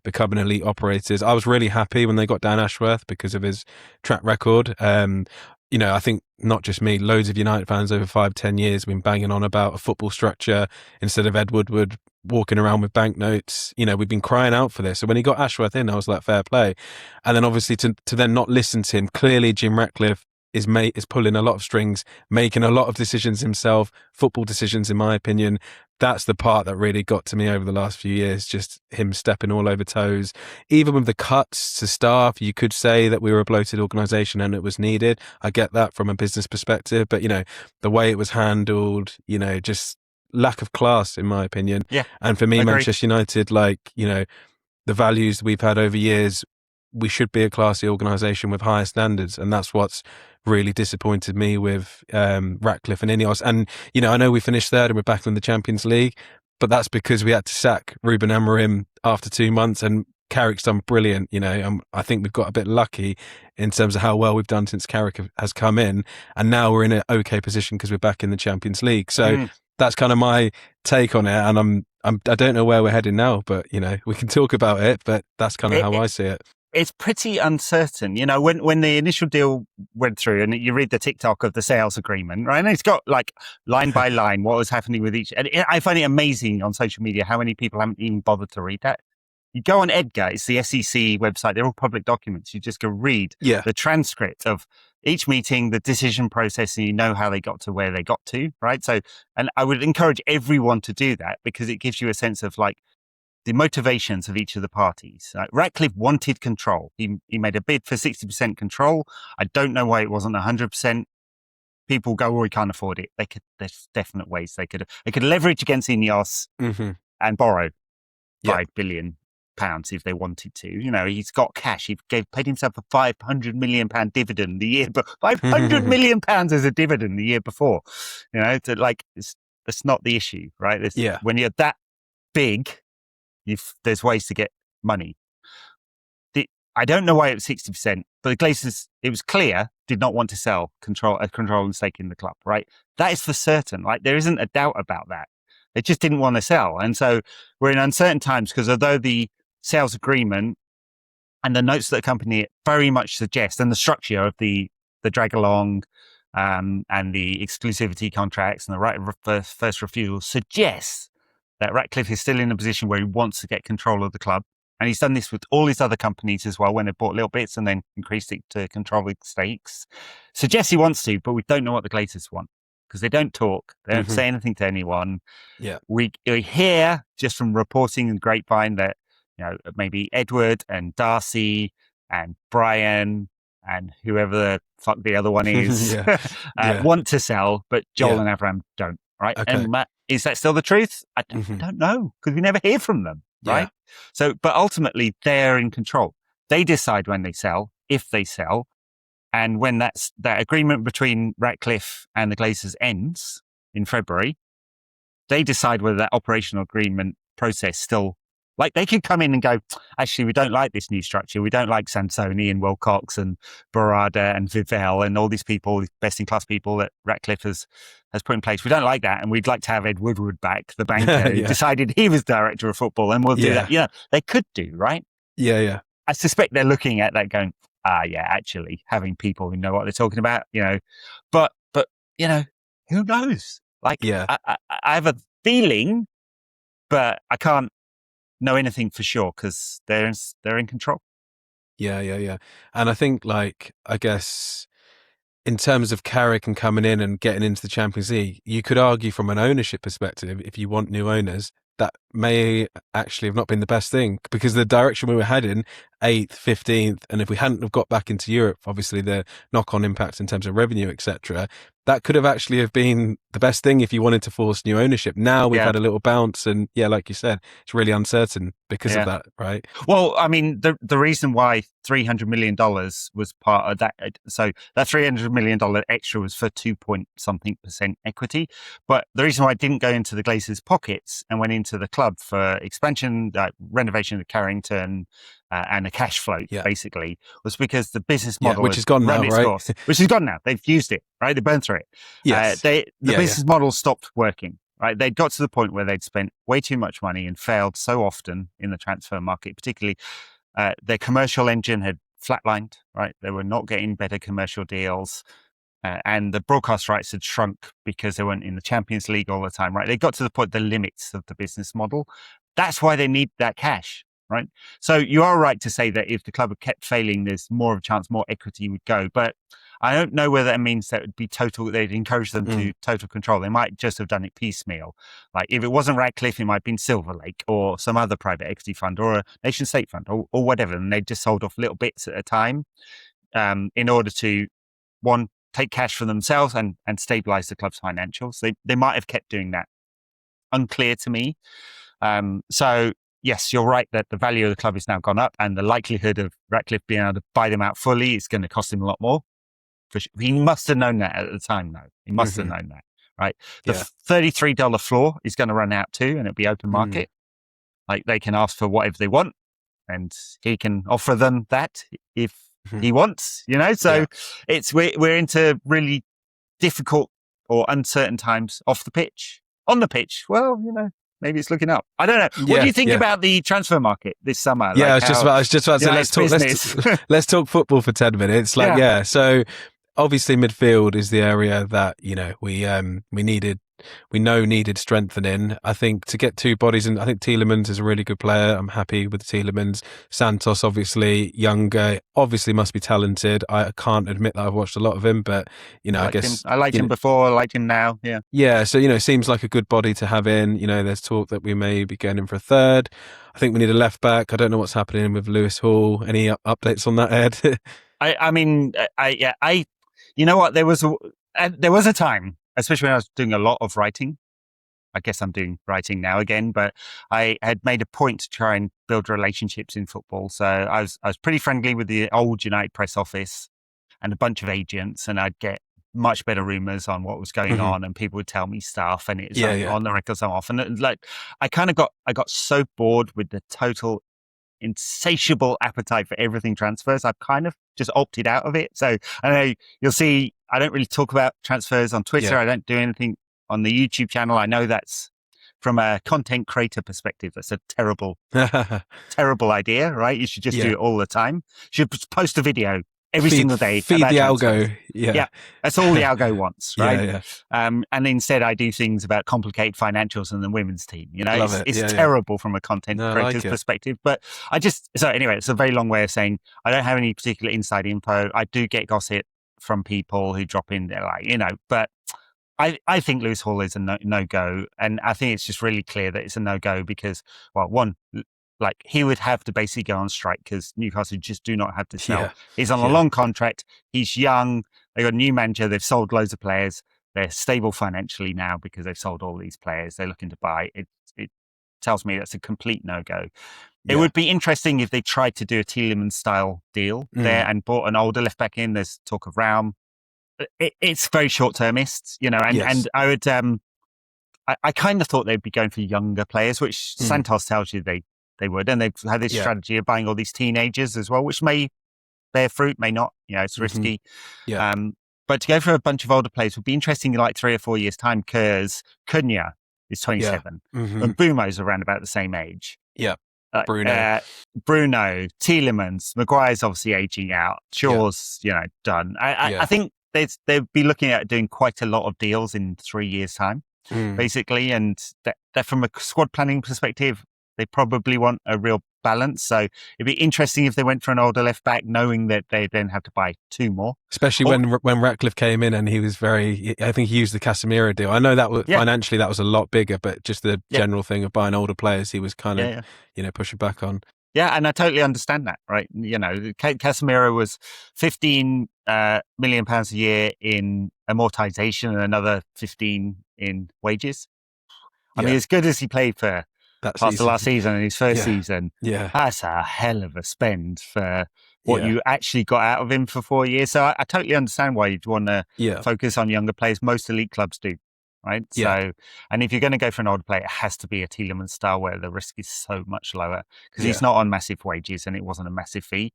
becoming elite operators. I was really happy when they got Dan Ashworth because of his track record. You know, I think not just me, loads of United fans over 5-10 years have been banging on about a football structure instead of Ed Woodward walking around with banknotes. You know, we've been crying out for this. So when he got Ashworth in, I was like, fair play. And then obviously to then not listen to him, clearly Jim Ratcliffe is pulling a lot of strings, making a lot of decisions himself, football decisions, in my opinion. That's the part that really got to me over the last few years, just him stepping all over toes. Even with the cuts to staff, you could say that we were a bloated organisation and it was needed. I get that from a business perspective, but, you know, the way it was handled, you know, just lack of class, in my opinion. Yeah. And for me, agreed. Manchester United, like, you know, the values we've had over years, we should be a classy organisation with higher standards. And that's what's really disappointed me with Ratcliffe and Ineos. And, you know, I know we finished third and we're back in the Champions League, but that's because we had to sack Ruben Amorim after 2 months, and Carrick's done brilliant. You know, I think we've got a bit lucky in terms of how well we've done since Carrick has come in. And now we're in an okay position because we're back in the Champions League. So that's kind of my take on it. And I don't know where we're heading now, but, you know, we can talk about it, but that's kind of how I see it. It's pretty uncertain. You know, when the initial deal went through and you read the TikTok of the sales agreement, right? And it's got like line by line what was happening with each. And I find it amazing on social media how many people haven't even bothered to read that. You go on Edgar, it's the SEC website. They're all public documents. You just go read the transcript of each meeting, the decision process, and you know how they got to where they got to, right? So, and I would encourage everyone to do that because it gives you a sense of like, the motivations of each of the parties. Ratcliffe wanted control. He made a bid for 60% control. I don't know why it wasn't 100%. People go, we can't afford it. There's definite ways they could leverage against Ineos and borrow £5 billion if they wanted to. You know, he's got cash. He paid himself a £500 million dividend the year, but £500 million as a dividend the year before. You know, that's not the issue, right? When you're that big, there's ways to get money. I don't know why it was 60%, but the Glazers, it was clear, did not want to sell control and stake in the club, right? That is for certain. Like, there isn't a doubt about that. They just didn't want to sell. And so we're in uncertain times because although the sales agreement and the notes that accompany it very much suggest, and the structure of the drag along and the exclusivity contracts and the right of first refusal suggests that Ratcliffe is still in a position where he wants to get control of the club. And he's done this with all his other companies as well, when they bought little bits and then increased it to controlling stakes. Suggests he wants to, but we don't know what the Glazers want because they don't talk. They don't say anything to anyone. Yeah. We hear just from reporting and grapevine that, you know, maybe Edward and Darcy and Brian and whoever the fuck the other one is want to sell, but Joel and Avram don't. Right. Okay. And Matt, is that still the truth? I don't know because we never hear from them. Right. Yeah. So, but ultimately they're in control. They decide when they sell, if they sell. And when that agreement between Ratcliffe and the Glazers ends in February, they decide whether that operational agreement process still, like they could come in and go, actually, we don't like this new structure. We don't like Sansoni and Wilcox and Barada and Vivel and all these people, these best-in-class people that Ratcliffe has put in place. We don't like that. And we'd like to have Ed Woodward back, the banker who decided he was director of football, and we'll do that. You know, they could do, right? Yeah, yeah. I suspect they're looking at that going, yeah, actually having people who know what they're talking about, you know, but, you know, who knows? Like, I have a feeling, but I can't know anything for sure because they're in control. Yeah. And I think, like, I guess in terms of Carrick and coming in and getting into the Champions League, you could argue from an ownership perspective, if you want new owners, that may actually have not been the best thing, because the direction we were heading, 8th, 15th, and if we hadn't have got back into Europe, obviously the knock-on impact in terms of revenue, etc., that could have actually have been the best thing if you wanted to force new ownership. Now we've had a little bounce, and like you said, it's really uncertain because of that, right? Well, I mean, the reason why $300 million was part of that, so that $300 million extra was for 2-point-something% equity, but the reason why it didn't go into the Glazers' pockets and went into the club for expansion, renovation of Carrington, and a cash flow, basically, was because the business model which is gone now, right? Course, which is gone now. They've used it, right? They burned through it. Yes. The business model stopped working, right? They'd got to the point where they'd spent way too much money and failed so often in the transfer market, particularly their commercial engine had flatlined, right? They were not getting better commercial deals. And the broadcast rights had shrunk because they weren't in the Champions League all the time, right? They got to the point, the limits of the business model. That's why they need that cash, right? So you are right to say that if the club had kept failing, there's more of a chance more equity would go. But I don't know whether that means that would be total, they'd encourage them to total control. They might just have done it piecemeal. Like if it wasn't Ratcliffe, it might have been Silver Lake or some other private equity fund or a nation state fund or whatever. And they just sold off little bits at a time in order to, one, take cash for themselves and stabilize the club's financials. They might have kept doing that. Unclear to me. So yes, you're right that the value of the club has now gone up, and the likelihood of Ratcliffe being able to buy them out fully is going to cost him a lot more. For sure. He must have known that at the time, though. He must have known that, right? The $33 floor is going to run out too, and it'll be open market. Like they can ask for whatever they want, and he can offer them that if he wants, you know. So it's we're into really difficult or uncertain times off the pitch. On the pitch, well, you know, maybe it's looking up. I don't know. What do you think about the transfer market this summer? Yeah, I was just about to say, let's talk football for 10 minutes. Like, so obviously midfield is the area that, you know, we needed strengthening. I think to get two bodies, and I think Tielemans is a really good player. I'm happy with Tielemans. Santos, obviously younger, obviously must be talented. I can't admit that I've watched a lot of him, but you know, I guess I liked him before, I like him now. Yeah. So, you know, it seems like a good body to have in. You know, there's talk that we may be going in for a third. I think we need a left back. I don't know what's happening with Lewis Hall. Any updates on that, Ed? I mean, you know what? There was a time, especially when I was doing a lot of writing. I guess I'm doing writing now again, but I had made a point to try and build relationships in football. So I was pretty friendly with the old United press office and a bunch of agents, and I'd get much better rumors on what was going on, and people would tell me stuff, and it's on the record so often. Like I got so bored with the total insatiable appetite for everything transfers. I've kind of just opted out of it. So I know you'll see, I don't really talk about transfers on Twitter. I don't do anything on the YouTube channel. I know that's from a content creator perspective, that's a terrible, terrible idea, right? You should just do it all the time. You should post a video every single day. Feed the algo. Yeah. That's all the algo wants, right? And instead I do things about complicated financials and the women's team. You know, it's terrible from a content creator's perspective. But so anyway, it's a very long way of saying I don't have any particular inside info. I do get gossip from people who drop in there, like, you know, but I think Lewis Hall is a no-go. And I think it's just really clear that it's a no-go because, well, one, like he would have to basically go on strike because Newcastle just do not have the smell. He's on a long contract. He's young. They got a new manager. They've sold loads of players. They're stable financially now because they've sold all these players. They're looking to buy. It tells me that's a complete no-go. It would be interesting if they tried to do a Tielemans-style deal there and brought an older left-back in. There's talk of Raum. It's very short-termist, you know, and I would... I kind of thought they'd be going for younger players, which Santos tells you they would. And they've had this strategy of buying all these teenagers as well, which may bear fruit, may not. You know, it's risky. But to go for a bunch of older players would be interesting in like 3 or 4 years' time, because Cunha is 27 and Bumo's around about the same age. Bruno, Tielemans, Maguire's obviously aging out. Shaw's, done. I think they'd be looking at doing quite a lot of deals in 3 years' time, basically. And that from a squad planning perspective, they probably want a real balance. So it'd be interesting if they went for an older left back, knowing that they then have to buy 2 more. Especially when Ratcliffe came in and he was I think he used the Casemiro deal. I know that financially that was a lot bigger, but just the general thing of buying older players, he was kind of, pushing back on. Yeah, and I totally understand that, right? You know, Casemiro was £15 million a year in amortization and another 15 in wages. I mean, as good as he played for the last season and his first season, that's a hell of a spend for what you actually got out of him for 4 years. So I totally understand why you'd want to focus on younger players. Most elite clubs do, right? So, and if you're going to go for an older player, it has to be a Tielemans style where the risk is so much lower, because he's not on massive wages and it wasn't a massive fee.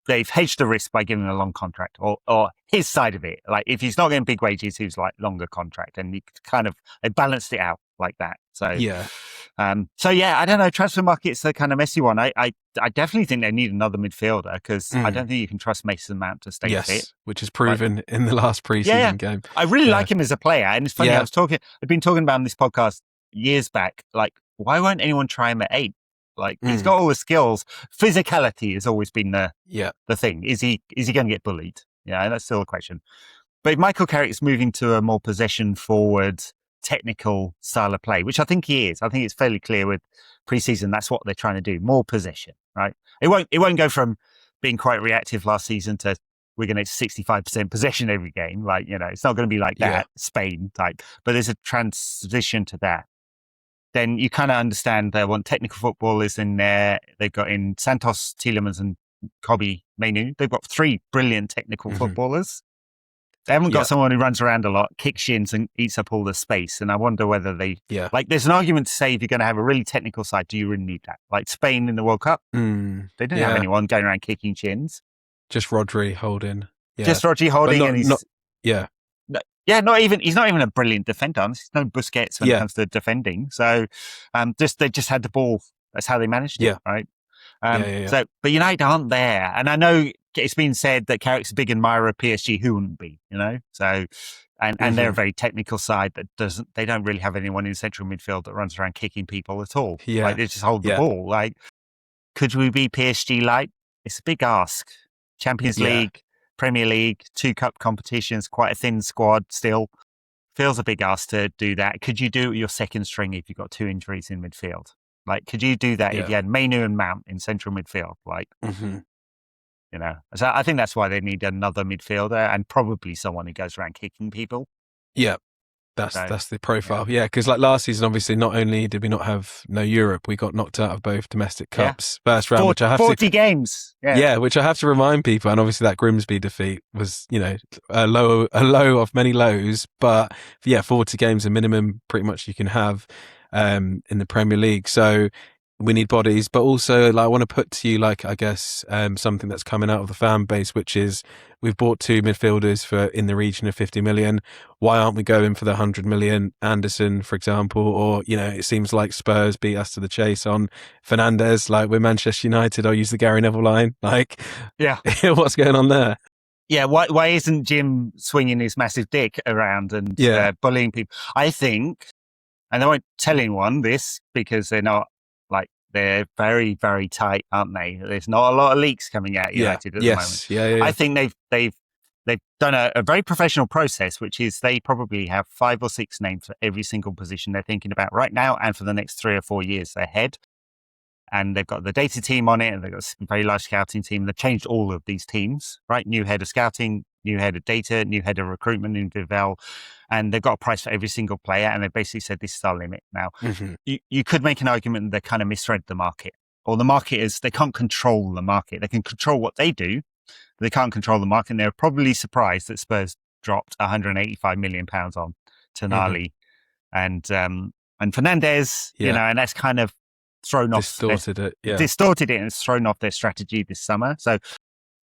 They've hedged the risk by giving him a long contract, or his side of it. Like if he's not getting big wages, he's like longer contract, and they balanced it out like that. So I don't know. Transfer market's a kind of messy one. I definitely think they need another midfielder, because I don't think you can trust Mason Mount to stay fit, which is proven in the last preseason game. I really like him as a player, and it's funny. I've been talking about on this podcast years back. Like, why won't anyone try him at 8? Like, he's got all the skills. Physicality has always been the thing. Is he going to get bullied? Yeah, that's still a question. But if Michael Carrick's moving to a more possession forward, technical style of play, which I think he is. I think it's fairly clear with preseason that's what they're trying to do, more possession, right? It won't go from being quite reactive last season to we're going to 65% possession every game. Like, it's not going to be like that, Spain type, but there's a transition to that. Then you kind of understand they want technical footballers in there. They've got in Santos, Tielemans and Kobbie Mainoo. They've got 3 brilliant technical footballers. They haven't got someone who runs around a lot, kicks shins and eats up all the space. And I wonder whether there's an argument to say if you're going to have a really technical side, do you really need that? Like Spain in the World Cup, they didn't have anyone going around kicking shins. Just Rodri holding. Yeah. Just Rodri holding. He's not even a brilliant defender. There's no Busquets when it comes to defending. So they just had the ball. That's how they managed it, right? So, but United aren't there. And I know it's been said that Carrick's a big admirer of PSG. Who wouldn't be, So, and they're a very technical side that they don't really have anyone in central midfield that runs around kicking people at all. Like, they just hold the ball. Like, could we be PSG light? It's a big ask. Champions League, Premier League, 2 cup competitions, quite a thin squad still. Feels a big ask to do that. Could you do it with your second string if you've got 2 injuries in midfield? Like, could you do that if you had Mainoo and Mount in central midfield? Like, so I think that's why they need another midfielder, and probably someone who goes around kicking people. Yeah, that's the profile. Yeah, because like last season, obviously, not only did we not have no Europe, we got knocked out of both domestic cups first round, which I have 40 games. Yeah, which I have to remind people. And obviously, that Grimsby defeat was, a low of many lows. But 40 games, a minimum, pretty much you can have in the Premier League. So we need bodies, but also I want to put to you, I guess, something that's coming out of the fan base, which is we've bought 2 midfielders for in the region of 50 million. Why aren't we going for the 100 million Anderson, for example? Or, it seems like Spurs beat us to the chase on Fernandes. Like, we're Manchester United. I'll use the Gary Neville line. What's going on there? Yeah, why isn't Jim swinging his massive dick around and bullying people? I think, and I won't tell anyone this because they're not, they're very, very tight, aren't they? There's not a lot of leaks coming out United at the moment. Yeah. I think they've done a very professional process, which is they probably have 5 or 6 names for every single position they're thinking about right now and for the next 3 or 4 years ahead. And they've got the data team on it, and they've got a very large scouting team. They've changed all of these teams, right? New head of scouting, new head of data, new head of recruitment, new Vivel, and they've got a price for every single player. And they basically said, this is our limit. Now, you could make an argument that they kind of misread the market, or the marketers, they can't control the market. They can control what they do, but they can't control the market. And they're probably surprised that Spurs dropped £185 million on Tonali and Fernandez, and that's kind of distorted it, and it's thrown off their strategy this summer. So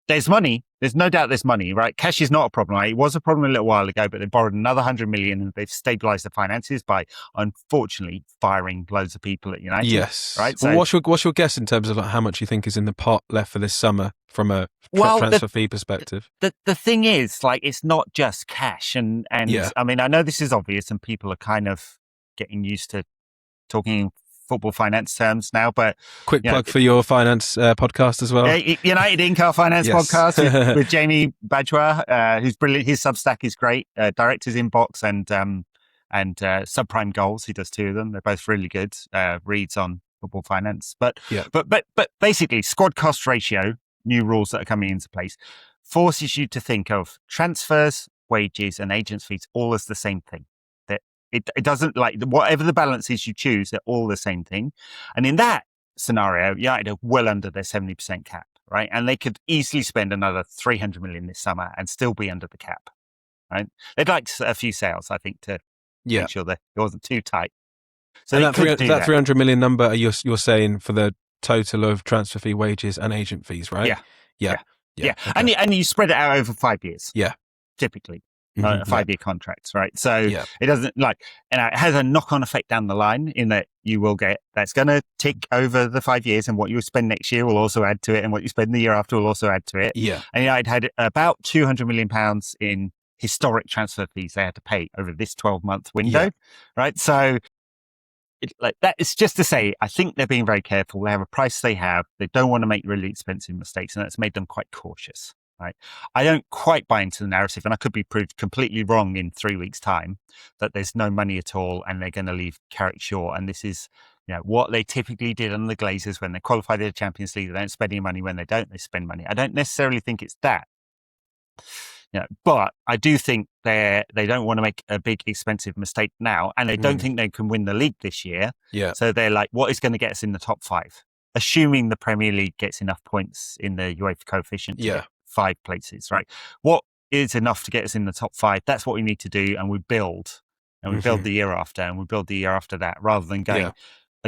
there's money. There's no doubt there's money, right? Cash is not a problem. Right? It was a problem a little while ago, but they borrowed another 100 million and they've stabilized the finances by, unfortunately, firing loads of people at United. Yes. Right. So, well, what's your guess in terms of how much you think is in the pot left for this summer from a transfer fee perspective? The thing is, like, it's not just cash, and I mean, I know this is obvious, and people are kind of getting used to talking football finance terms now, but quick plug for your finance podcast as well. United Incar Finance podcast with Jamie Bajwa, who's brilliant. His Substack is great. Director's Inbox and Subprime Goals. He does 2 of them. They're both really good reads on football finance. But basically, squad cost ratio, new rules that are coming into place, forces you to think of transfers, wages, and agents' fees all as the same thing. It doesn't, like, whatever the balances you choose, they're all the same thing. And in that scenario, United are well under their 70% cap, right? And they could easily spend another 300 million this summer and still be under the cap, right? They'd like a few sales, I think, to make sure that it wasn't too tight. So and that 300 million number, you're saying for the total of transfer fee, wages, and agent fees, right? Yeah. Okay. And you spread it out over 5 years. Yeah. Typically. 5-year contracts, right? So it doesn't and it has a knock-on effect down the line in that you will get, that's going to tick over the 5 years, and what you spend next year will also add to it, and what you spend the year after will also add to it. Yeah. And I'd had about £200 million in historic transfer fees they had to pay over this 12-month window, right? So that is just to say, I think they're being very careful. They have a price they have. They don't want to make really expensive mistakes, and that's made them quite cautious. Right. I don't quite buy into the narrative, and I could be proved completely wrong in 3 weeks' time, that there's no money at all and they're going to leave Carrick short. And this is, what they typically did under the Glazers when they qualified to the Champions League. They don't spend any money. When they don't, they spend money. I don't necessarily think it's that. But I do think they don't want to make a big expensive mistake now, and they don't think they can win the league this year. Yeah. So they're like, what is going to get us in the top 5? Assuming the Premier League gets enough points in the UEFA coefficient to get 5 places, right? What is enough to get us in the top 5? That's what we need to do, and we build. And we build the year after, and we build the year after that, rather than going,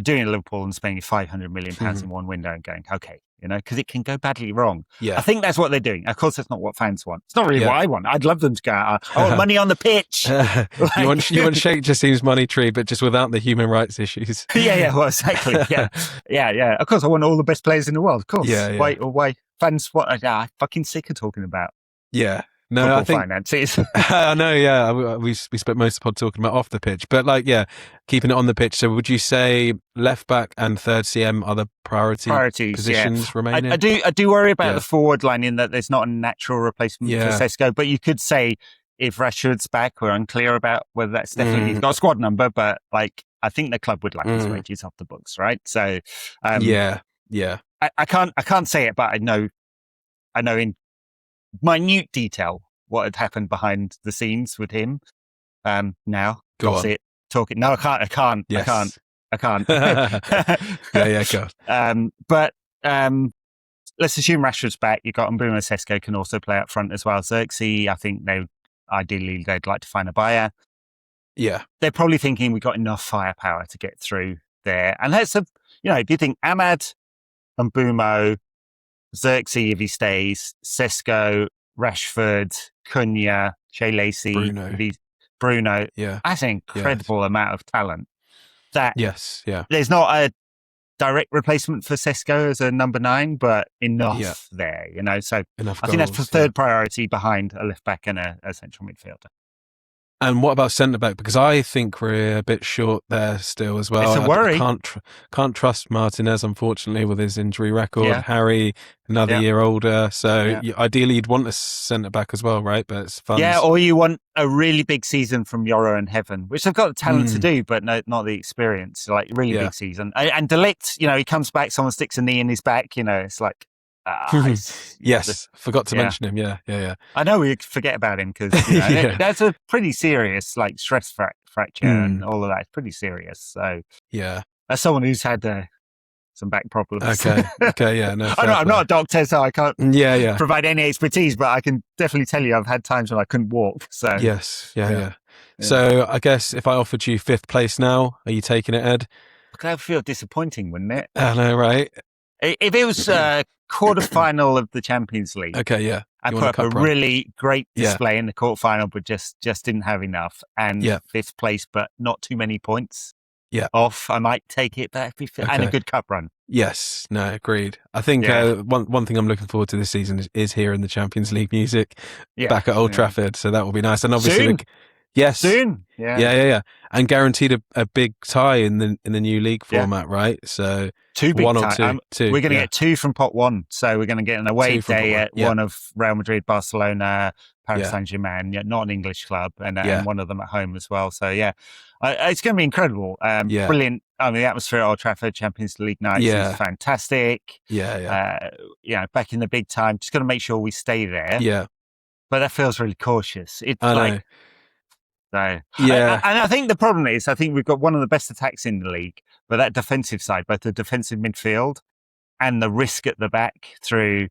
doing Liverpool and spending £500 million in one window and going, okay, because it can go badly wrong. Yeah. I think that's what they're doing. Of course, that's not what fans want. It's not really what I want. I'd love them to go, I want money on the pitch. You want Sheikh Jassim's money tree, but just without the human rights issues. Well, exactly. Yeah. Of course, I want all the best players in the world. Of course. Why fans? What? I'm fucking sick of talking about. Yeah. No, I think finances. I know. Yeah, we spent most of the pod talking about off the pitch, but keeping it on the pitch. So, would you say left back and third CM are the priorities positions remaining? I do worry about the forward line, in that there's not a natural replacement for Sesko. But you could say, if Rashford's back, we're unclear about whether that's definitely, he's got a squad number, but I think the club would like his wages off the books, right? So I can't say it, but I know in minute detail what had happened behind the scenes with him. Now, gossip, talking. No, I can't. Yes. I can't. Go on. But let's assume Rashford's back. You've got Mbeumo Sesko can also play up front as well. Xerxes, I think they'd like to find a buyer. Yeah. They're probably thinking we've got enough firepower to get through there. And that's if you think Ahmad, Mbeumo, Xerxes if he stays, Sesko, Rashford, Cunha, Shea Lacey, Bruno. Yeah. That's an incredible amount of talent. There's not a direct replacement for Sesko as a number 9, but enough there, So enough I think that's the third priority behind a left back and a central midfielder. And what about centre back? Because I think we're a bit short there still as well. It's a worry. I can't trust Martinez, unfortunately, with his injury record. Yeah. Harry, another year older. So ideally, you'd want a centre back as well, right? But it's fun. Yeah, or you want a really big season from Yoro and Heaven, which they've got the talent to do, but not the experience. Like really big season. And De Ligt, he comes back, someone sticks a knee in his back. It's like. Forgot to mention him. Yeah. I know we forget about him because that's a pretty serious stress fracture and all of that. It's pretty serious. So as someone who's had some back problems. Okay, yeah, no, I'm not a doctor, so I can't yeah. provide any expertise, but I can definitely tell you I've had times when I couldn't walk. So Yes, yeah. So I guess if I offered you 5th place now, are you taking it, Ed? That would feel disappointing, wouldn't it? I know, right? If it was a quarter-final of the Champions League, Okay, yeah. I put up a really great display in the quarter-final, but just didn't have enough. And 5th place, but not too many points off. I might take it back. And a good cup run. Yes, no, agreed. I think one thing I'm looking forward to this season is hearing the Champions League music back at Old Trafford. So that will be nice. And obviously, soon. Yeah. And guaranteed a big tie in the new league format, right? So 2 big one or two. We're going to get 2 from pot 1. So we're going to get an away day at one of Real Madrid, Barcelona, Paris Saint-Germain, not an English club, and one of them at home as well. So it's going to be incredible. Brilliant. I mean, the atmosphere at Old Trafford, Champions League nights is fantastic. Back in the big time. Just got to make sure we stay there. Yeah. But that feels really cautious. It's know. So, and I think the problem is, I think we've got one of the best attacks in the league, but that defensive side, both the defensive midfield and the risk at the back through,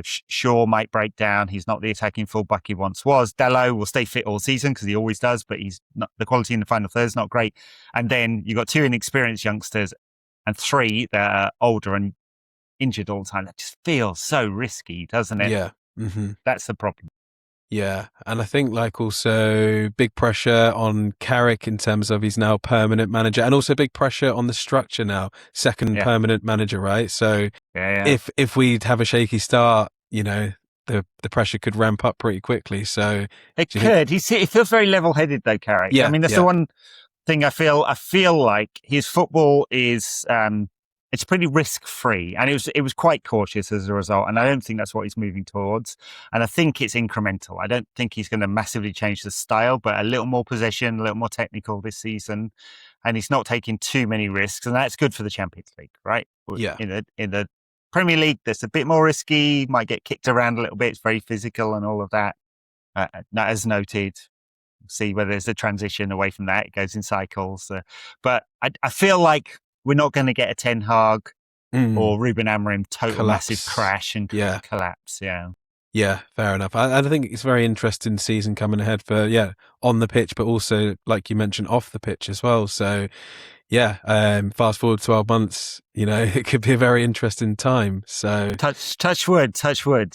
Shaw might break down. He's not the attacking fullback he once was. Dalot will stay fit all season because he always does, but he's not, the quality in the final third is not great. And then you've got 2 inexperienced youngsters and 3 that are older and injured all the time. That just feels so risky, doesn't it? Yeah. Mm-hmm. That's the problem. Yeah, and I think also big pressure on Carrick in terms of he's now permanent manager, and also big pressure on the structure now, second permanent manager, right? So if we have a shaky start, the pressure could ramp up pretty quickly. So it could. He feels very level-headed though, Carrick. Yeah, I mean, that's the one thing I feel like his football is. It's pretty risk-free, and it was quite cautious as a result, and I don't think that's what he's moving towards, and I think it's incremental. I don't think he's going to massively change the style, but a little more possession, a little more technical this season, and he's not taking too many risks, and that's good for the Champions League, right? Yeah. In the Premier League, that's a bit more risky, might get kicked around a little bit, it's very physical and all of that, as noted. See whether there's a transition away from that, it goes in cycles, but I feel like we're not going to get a Ten Hag or Ruben Amorim total massive crash and collapse. Yeah, fair enough. I think it's a very interesting season coming ahead for on the pitch, but also like you mentioned off the pitch as well. So fast forward 12 months, it could be a very interesting time. So touch wood.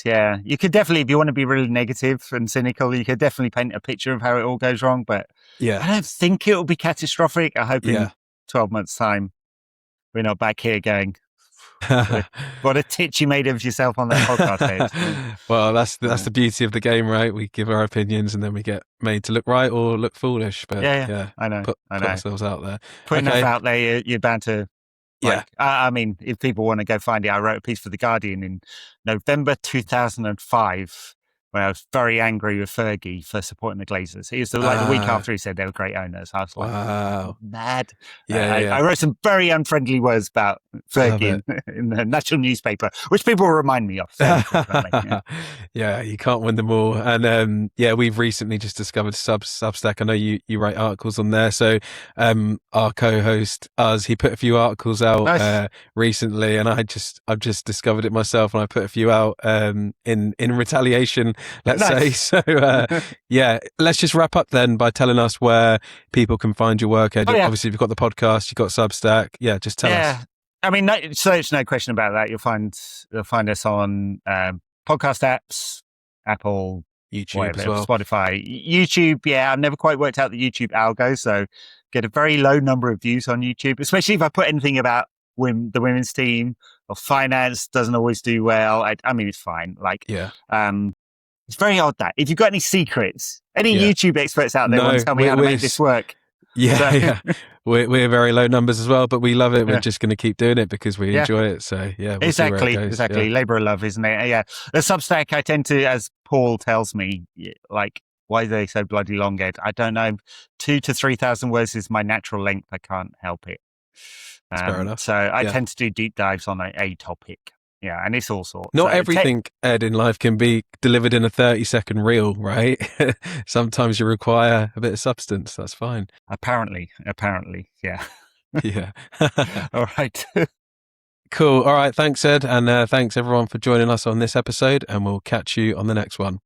Yeah, you could definitely, if you want to be really negative and cynical, you could definitely paint a picture of how it all goes wrong. But I don't think it will be catastrophic. I hope in 12 months' time we're not back here going, what a titch you made of yourself on that podcast. Well, that's the beauty of the game, right? We give our opinions and then we get made to look right or look foolish. But I know. Put ourselves out there. Putting that out there, you're bound to. I mean, if people want to go find it, I wrote a piece for The Guardian in November 2005. When I was very angry with Fergie for supporting the Glazers. He was the week after he said they were great owners. I was like, mad. I wrote some very unfriendly words about Fergie in the national newspaper, which people will remind me of. So, you can't win them all. And we've recently just discovered Substack. I know you write articles on there. So our co-host, he put a few articles out recently, and I've just discovered it myself, and I put a few out in retaliation. Let's say so. Let's just wrap up then by telling us where people can find your work. Obviously, you've got the podcast, you've got Substack. Just tell us. I mean, so it's no question about that. You'll find us on podcast apps, Apple, YouTube as well, Spotify, YouTube. I've never quite worked out the YouTube algo, so get a very low number of views on YouTube, especially if I put anything about the women's team or finance. Doesn't always do well. I mean, it's fine. It's very odd that if you've got any secrets, any YouTube experts out there want to tell me how to make this work. We're very low numbers as well, but we love it. We're just going to keep doing it because we enjoy it. So we'll exactly. Labour of love, isn't it? The Substack, I tend to, as Paul tells me, like, why are they so bloody long, Ed? I don't know. 2,000 to 3,000 words is my natural length. I can't help it. Fair enough. So I tend to do deep dives on a topic. And it's all sorts. Not everything, Ed, in life can be delivered in a 30-second reel, right? Sometimes you require a bit of substance. That's fine. Apparently, yeah. Yeah. All right. Cool. All right. Thanks, Ed. And thanks everyone for joining us on this episode. And we'll catch you on the next one.